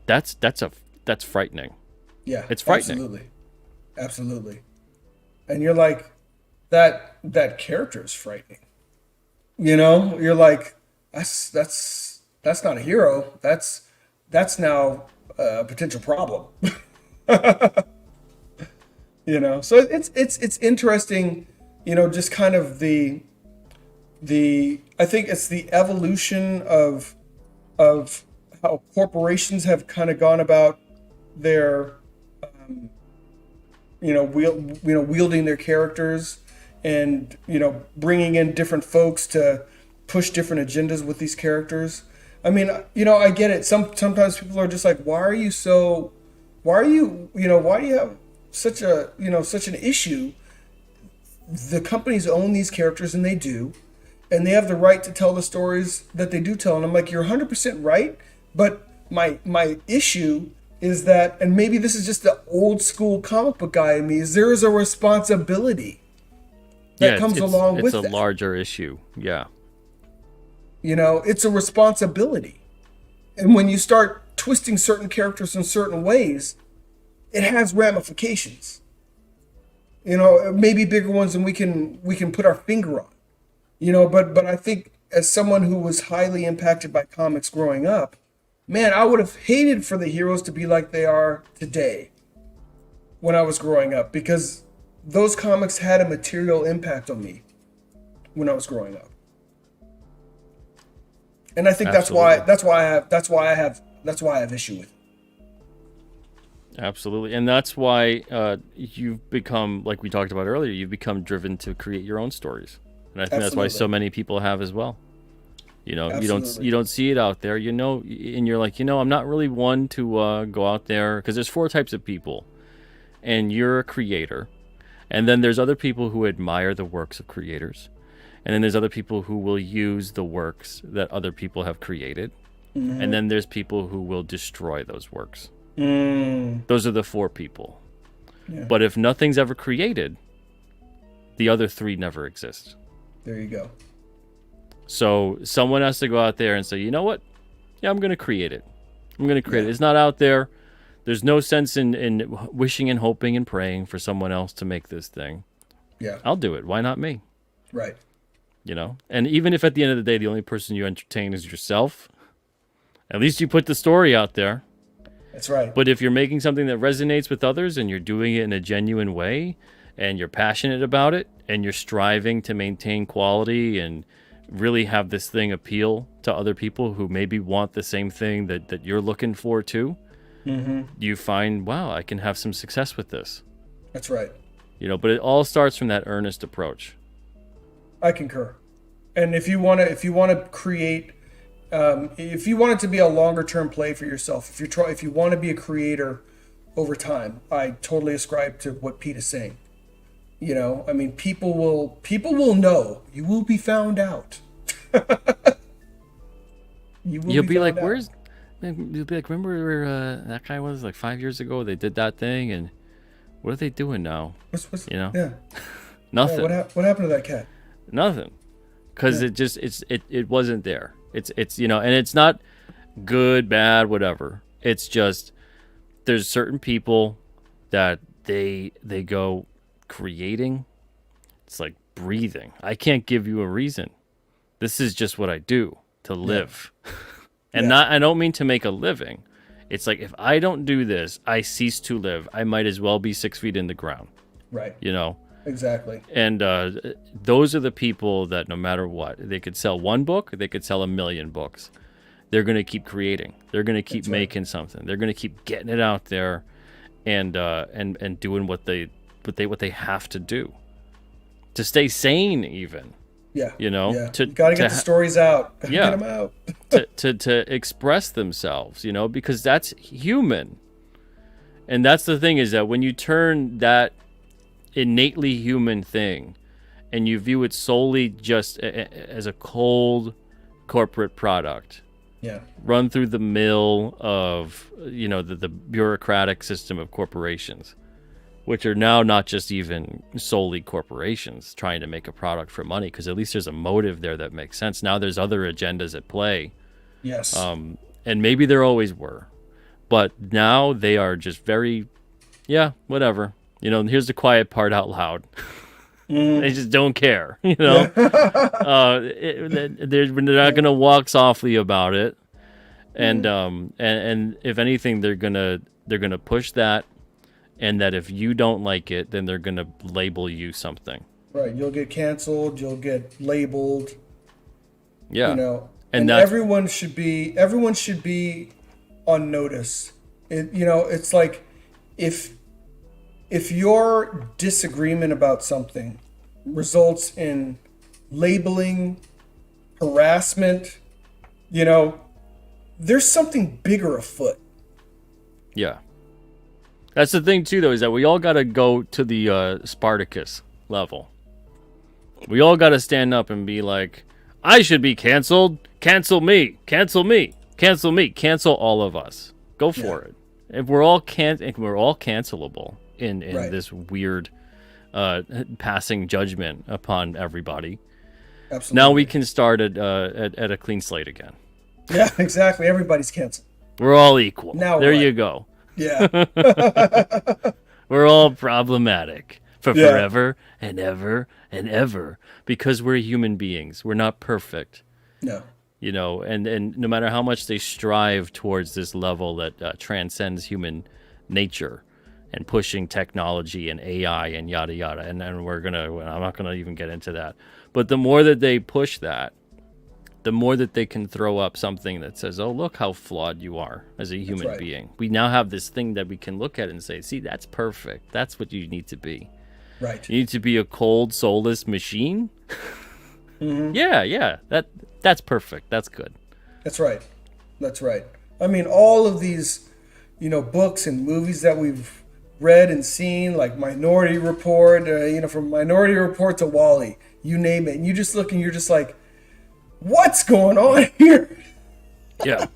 that's frightening. Yeah. It's frightening. Absolutely. And you're like, that character is frightening. You know, you're like, that's not a hero. That's now a potential problem. You know, so it's interesting, you know, just kind of the I think it's the evolution of how corporations have kind of gone about their wielding their characters, and, you know, bringing in different folks to push different agendas with these characters. I mean, you know, I get it. Sometimes people are just like, why do you have such an issue? The companies own these characters, and they do, and they have the right to tell the stories that they do tell. And I'm like, you're 100% right, but my issue is that, and maybe this is just the old school comic book guy in me, is there is a responsibility that comes along with it. It's a larger issue. Yeah. You know, it's a responsibility. And when you start twisting certain characters in certain ways, it has ramifications. maybe bigger ones than we can put our finger on. But I think as someone who was highly impacted by comics growing up, man, I would have hated for the heroes to be like they are today when I was growing up, because those comics had a material impact on me when I was growing up. And I think Absolutely. that's why I have issue with it. Absolutely. And that's why you've become, like we talked about earlier, you've become driven to create your own stories. And I think that's why so many people have as well. You Absolutely. don't see it out there, and you're like, I'm not really one to go out there, because there's four types of people, and you're a creator, and then there's other people who admire the works of creators, and then there's other people who will use the works that other people have created, and then there's people who will destroy those works. Those are the four people. Yeah. But if nothing's ever created, the other three never exist. There you go. So someone has to go out there and say, you know what? Yeah, I'm going to create it. I'm going to create it. It's not out there. There's no sense in wishing and hoping and praying for someone else to make this thing. Yeah. I'll do it. Why not me? Right. And even if at the end of the day, the only person you entertain is yourself, at least you put the story out there. That's right. But if you're making something that resonates with others and you're doing it in a genuine way and you're passionate about it and you're striving to maintain quality and really have this thing appeal to other people who maybe want the same thing that you're looking for too, you find, wow, I can have some success with this. That's right. But it all starts from that earnest approach. I concur. And if you want to create, if you want it to be a longer term play for yourself, if you want to be a creator over time, I totally ascribe to what Pete is saying. I mean, people will know. You will be found out. You'll be like, remember where that guy was like 5 years ago? They did that thing, and what are they doing now? Yeah. Nothing. Yeah, what happened to that cat? Nothing. Because it wasn't there. It's and it's not good, bad, whatever. It's just there's certain people that they go creating. It's like breathing. I can't give you a reason. This is just what I do to live. And I don't mean to make a living. It's like, if I don't do this, I cease to live. I might as well be 6 feet in the ground. Right. Exactly. And those are the people that no matter what, they could sell one book, they could sell 1 million books. They're going to keep creating. They're going to keep making something. They're going to keep getting it out there and doing what they have to do to stay sane, even. Yeah. You got to get the stories out. Gotta get them out. to express themselves, because that's human. And that's the thing, is that when you turn that innately human thing and you view it solely just as a cold corporate product, run through the mill of the bureaucratic system of corporations, which are now not just even solely corporations trying to make a product for money, because at least there's a motive there that makes sense. Now there's other agendas at play. Yes. And maybe there always were, but now they are just very, whatever. Here's the quiet part out loud. They just don't care. They're not gonna walk softly about it, and if anything, they're gonna push that. And that if you don't like it, then they're going to label you something. Right. You'll get canceled. You'll get labeled. Yeah. And everyone should be on notice. It's like if your disagreement about something results in labeling, harassment, there's something bigger afoot. Yeah. That's the thing, too, though, is that we all got to go to the Spartacus level. We all got to stand up and be like, I should be canceled. Cancel me. Cancel me. Cancel me. Cancel all of us. Go for it. If we're all cancelable in this weird passing judgment upon everybody. Absolutely. Now we can start at a clean slate again. Yeah, exactly. Everybody's canceled. We're all equal. Now there what? you go. Yeah. We're all problematic. for Yeah. forever and ever and ever, because we're human beings. We're not perfect. No. And no matter how much they strive towards this level that transcends human nature and pushing technology and AI and yada yada, and I'm not gonna even get into that. But the more that they push that, the more that they can throw up something that says, "Oh, look how flawed you are as a human right. being." We now have this thing that we can look at and say, "See, that's perfect. That's what you need to be. Right. You need to be a cold, soulless machine." Mm-hmm. Yeah. That's perfect. That's good. That's right. That's right. I mean, all of these, books and movies that we've read and seen, like Minority Report, from Minority Report to Wall-E, you name it. And you just look and you're just like, what's going on here? Yeah.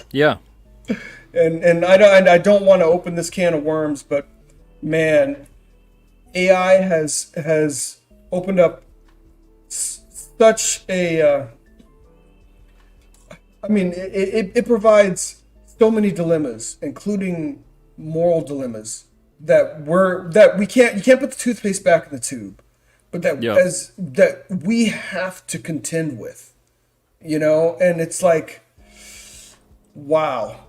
And I don't want to open this can of worms, but man, AI has opened up such a. It provides so many dilemmas, including moral dilemmas that you can't put the toothpaste back in the tube, but that we have to contend with, and it's like, wow.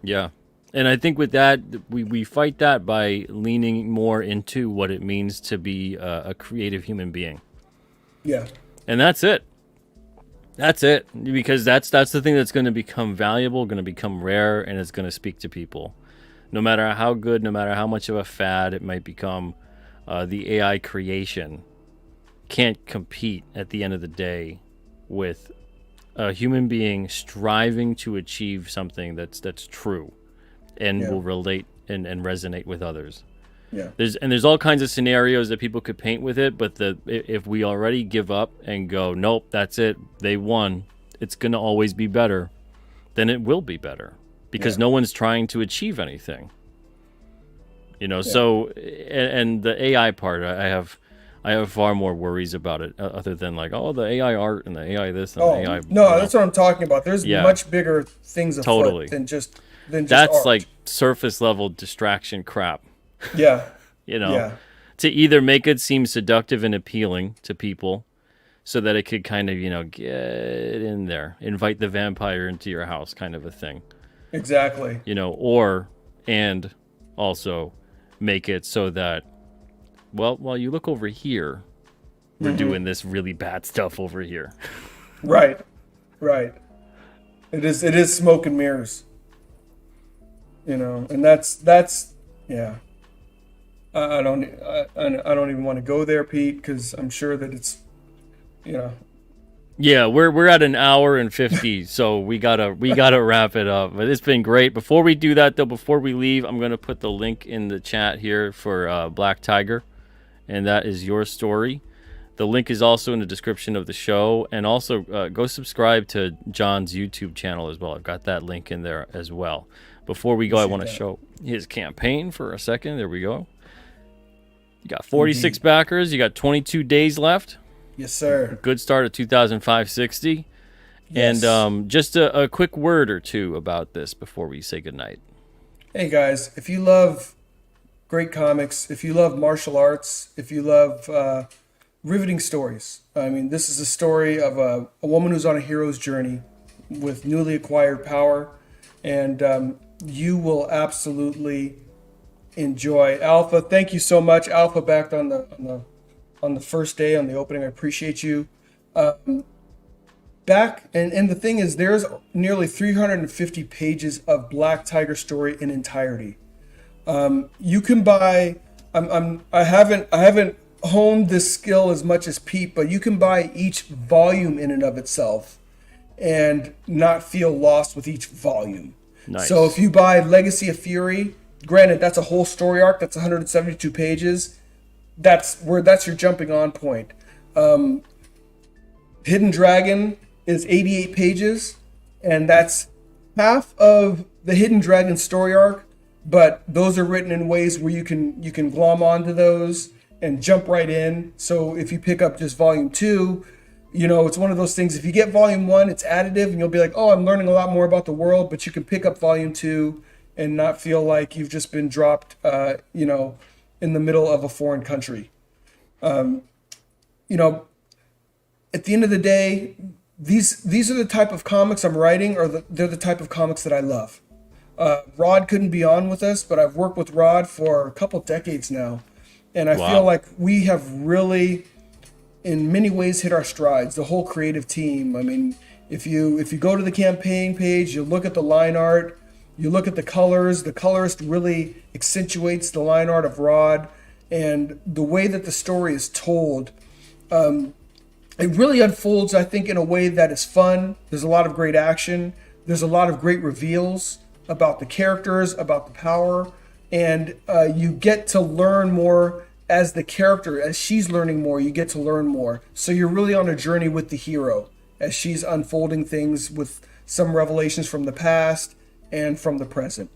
Yeah. And I think with that, we fight that by leaning more into what it means to be a creative human being. Yeah. And that's it. That's it. Because that's the thing that's going to become valuable, going to become rare, and it's going to speak to people. No matter how good, no matter how much of a fad it might become, the AI creation can't compete at the end of the day with a human being striving to achieve something that's true and will relate and resonate with others. Yeah. There's all kinds of scenarios that people could paint with it, but if we already give up and go, nope, that's it, they won, it's gonna always be better, then it will be better because no one's trying to achieve anything. So and the AI part, I have far more worries about it, other than like, the AI art and the AI this and the AI. No, that's what I'm talking about. There's much bigger things afoot than just that's art. like surface level distraction crap. Yeah. To either make it seem seductive and appealing to people so that it could kind of, get in there, invite the vampire into your house kind of a thing. Exactly. And also make it so that, well, while you look over here, we're doing this really bad stuff over here. Right. It is smoke and mirrors. And that's yeah. I don't even want to go there, Pete, because I'm sure that it's, Yeah, we're at an hour and 50, so we gotta wrap it up. But it's been great. Before we do that, though, before we leave, I'm gonna put the link in the chat here for Black Tiger, and that is your story. The link is also in the description of the show, and also go subscribe to John's YouTube channel as well. I've got that link in there as well. Before we go, I want to show his campaign for a second. There we go. You got 46 backers. You got 22 days left. Yes, sir. Good start at 2060. Yes. And just a quick word or two about this before we say goodnight. Hey, guys, if you love great comics, if you love martial arts, if you love riveting stories, this is a story of a woman who's on a hero's journey with newly acquired power, and you will absolutely enjoy. Alpha, thank you so much. Alpha backed on the first day, on the opening. I appreciate you. Back and the thing is, there's nearly 350 pages of Black Tiger story in entirety. You can buy. I haven't honed this skill as much as Pete, but you can buy each volume in and of itself, and not feel lost with each volume. Nice. So if you buy Legacy of Fury, granted that's a whole story arc, that's 172 pages. That's your jumping on point. Hidden Dragon is 88 pages, and that's half of the Hidden Dragon story arc, but those are written in ways where you can glom onto those and jump right in. So if you pick up just volume 2, it's one of those things, if you get volume 1, it's additive and you'll be like, oh, I'm learning a lot more about the world, but you can pick up volume 2 and not feel like you've just been dropped in the middle of a foreign country. You know, at the end of the day, these are the type of comics I'm writing, or they're the type of comics that I love. Rod couldn't be on with us, but I've worked with Rod for a couple decades now, and I feel Wow. like we have really, in many ways, hit our strides. The whole creative team. I mean, if you go to the campaign page, you look at the line art, you look at the colors. The colorist really accentuates the line art of Rod, and the way that the story is told. It really unfolds, I think, in a way that is fun. There's a lot of great action. There's a lot of great reveals about the characters, about the power, and you get to learn more as the character, as she's learning more. You get to learn more. So you're really on a journey with the hero as she's unfolding things with some revelations from the past and from the present.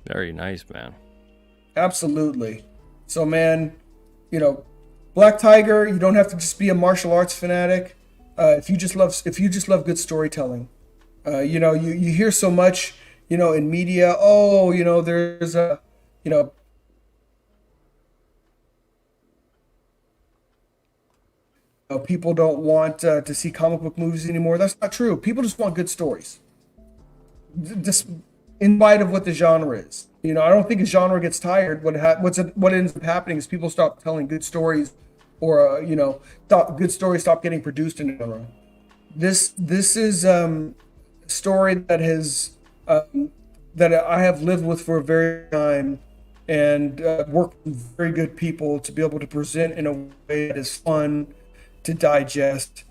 Very nice, man. Absolutely. So, man, you know, Black Tiger, you don't have to just be a martial arts fanatic. If you just love good storytelling, you hear so much, in media. Oh, there's a, you know, people don't want to see comic book movies anymore. That's not true. People just want good stories, just in spite of what the genre is. I don't think a genre gets tired. What ends up happening is people stop telling good stories, or good stories stop getting produced in a genre. This is a story that I have lived with for a very long time, and worked with very good people to be able to present in a way that is fun to digest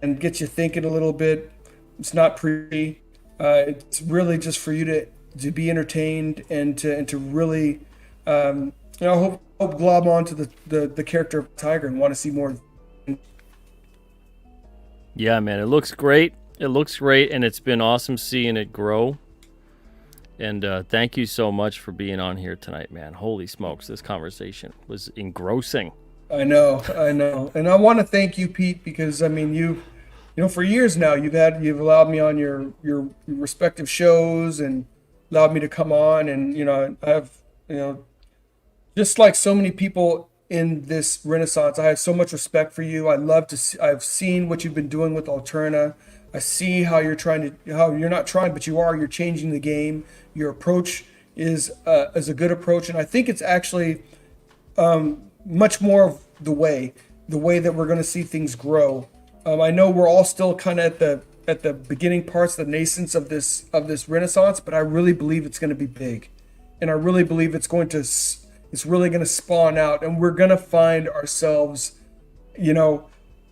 and get you thinking a little bit. It's not pretty. It's really just for you to be entertained and to really hope glob onto the character of Tiger and want to see more. Yeah, man, it looks great. It looks great, and it's been awesome seeing it grow. And thank you so much for being on here tonight, man. Holy smokes, this conversation was engrossing. I know, and I want to thank you, Pete, because I mean, for years now, you've allowed me on your respective shows and allowed me to come on, and I have, just like so many people in this renaissance, I have so much respect for you. I love to see, I've seen what you've been doing with Alterna. I see how you're not trying, but you're changing the game. Your approach is a good approach, and I think it's actually much more of the way that we're going to see things grow. I know we're all still kind of at the beginning parts, the nascence of this renaissance, but I really believe it's going to be big, and I really believe it's really going to spawn out, and we're going to find ourselves,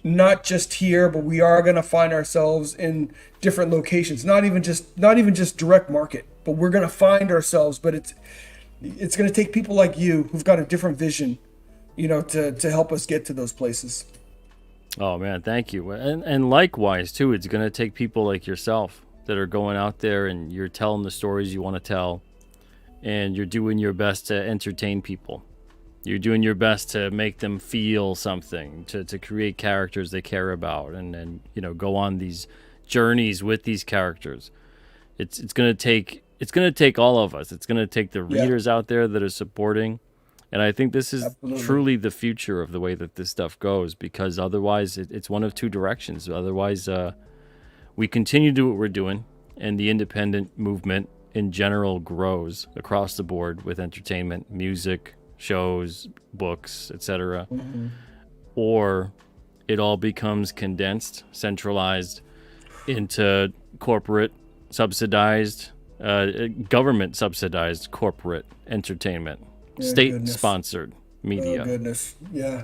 not just here, but we are going to find ourselves in different locations. Not even just direct market, but we're going to find ourselves. But it's going to take people like you who've got a different vision, to help us get to those places. Oh, man, thank you. And likewise, too, it's going to take people like yourself that are going out there and you're telling the stories you want to tell, and you're doing your best to entertain people. You're doing your best to make them feel something, to create characters they care about, and go on these journeys with these characters. It's gonna take all of us. It's gonna take the readers out there that are supporting, and I think this is Absolutely. truly the future of the way that this stuff goes. Because otherwise, it's one of two directions. Otherwise, we continue to do what we're doing, and the independent movement in general grows across the board with entertainment, music, shows, books, etc. Mm-hmm. Or it all becomes condensed, centralized into corporate subsidized, government subsidized corporate entertainment, state sponsored media. Oh goodness, yeah.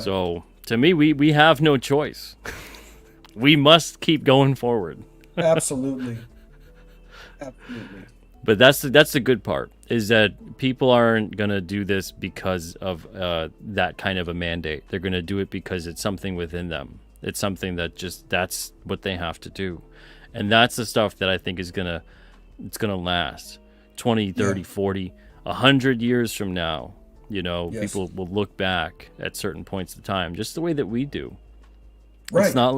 So to me, we have no choice. We must keep going forward. Absolutely. But that's the good part, is that people aren't going to do this because of that kind of a mandate. They're going to do it because it's something within them. It's something that that's what they have to do. And that's the stuff that I think it's going to last 20, 30, 40, 100 years from now. People will look back at certain points of time just the way that we do. Right. It's not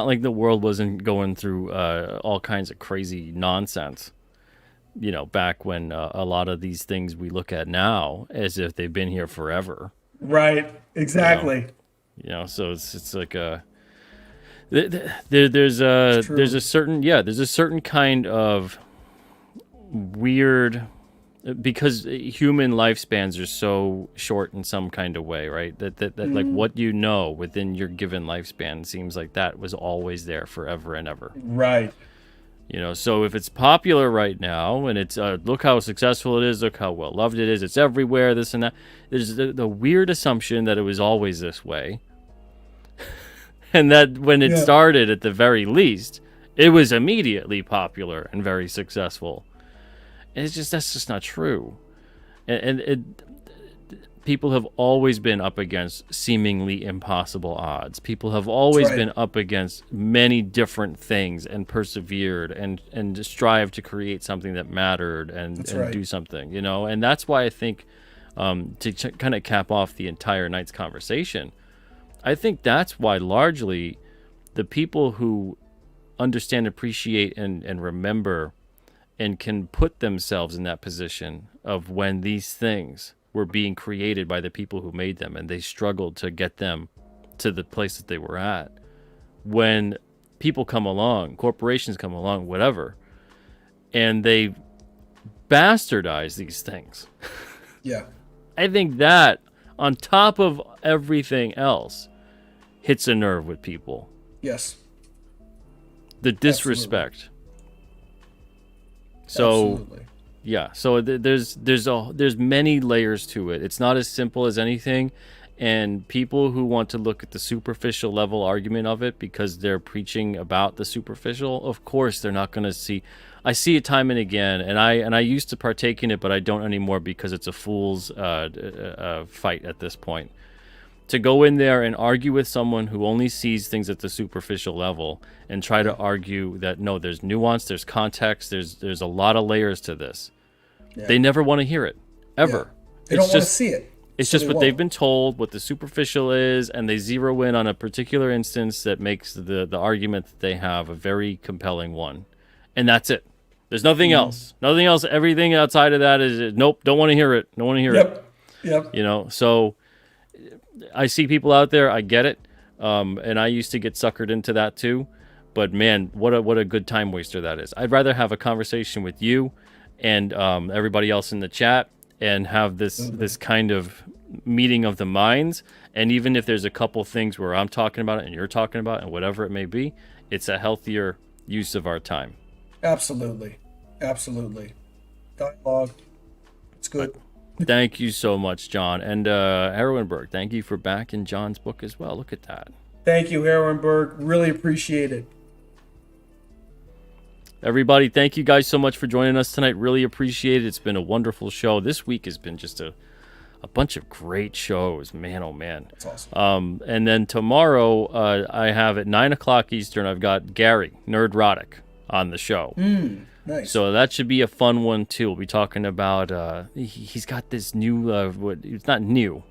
like the world wasn't going through all kinds of crazy nonsense. back when a lot of these things we look at now as if they've been here forever. Right. Exactly. So it's like there's a certain kind of weird, because human lifespans are so short in some kind of way, right? That like what within your given lifespan seems like that was always there forever and ever. Right. So if it's popular right now and it's look how successful it is, look how well loved it is, it's everywhere, this and that. There's the weird assumption that it was always this way, and that when it started, at the very least, it was immediately popular and very successful. And that's just not true. And people have always been up against seemingly impossible odds. People have always been up against many different things and persevered and strived to create something that mattered and do something, And that's why I think, to kind of cap off the entire night's conversation, I think that's why largely the people who understand, appreciate, and remember and can put themselves in that position of when these things were being created by the people who made them, and they struggled to get them to the place that they were at. When people come along, corporations come along, whatever, and they bastardize these things. Yeah. I think that, on top of everything else, hits a nerve with people. Yes. The disrespect. Absolutely. So there's many layers to it. It's not as simple as anything, and people who want to look at the superficial level argument of it because they're preaching about the superficial, of course they're not going to see. I see it time and again, and I used to partake in it, but I don't anymore because it's a fool's fight at this point. To go in there and argue with someone who only sees things at the superficial level and try to argue that no, there's nuance, there's context, there's a lot of layers to this. Yeah. They never want to hear it, ever. Yeah. They don't want to see it. It's just what they've been told, what the superficial is, and they zero in on a particular instance that makes the argument that they have a very compelling one. And that's it. There's nothing else. Nothing else. Everything outside of that is, nope, don't want to hear it. Don't want to hear it. Yep. So I see people out there, I get it, and I used to get suckered into that too, but man, what a good time waster that is. I'd rather have a conversation with you and everybody else in the chat and have this kind of meeting of the minds, and even if there's a couple things where I'm talking about it and you're talking about it and whatever it may be, it's a healthier use of our time. Absolutely. Dialogue, it's good. Thank you so much, John. And Heroenberg, thank you for backing John's book as well. Look at that. Thank you, Heroenberg. Really appreciate it. Everybody, thank you guys so much for joining us tonight. Really appreciate it. It's been a wonderful show. This week has been just a bunch of great shows. Man, oh man. That's awesome. And then tomorrow, I have at 9 o'clock Eastern, I've got Gary, Nerdrotic, on the show. Nice. So that should be a fun one too. We'll be talking about he's got this new it's not new,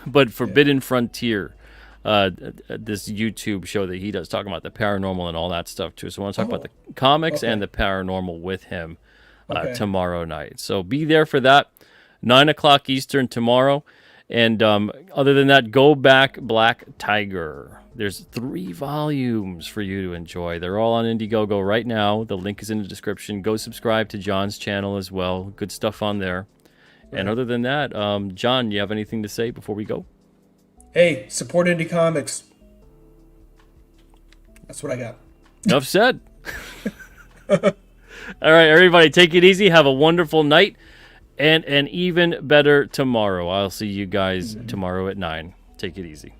but Forbidden Frontier, this YouTube show that he does, talking about the paranormal and all that stuff too. So I want to talk about the comics and the paranormal with him tomorrow night. So be there for that, 9 o'clock Eastern tomorrow. And other than that, go back Black Tiger. There's 3 volumes for you to enjoy. They're all on Indiegogo right now. The link is in the description. Go subscribe to John's channel as well. Good stuff on there. Right. And other than that, John, you have anything to say before we go? Hey, support indie comics. That's what I got. Enough said. All right, everybody, take it easy. Have a wonderful night and an even better tomorrow. I'll see you guys tomorrow at 9. Take it easy.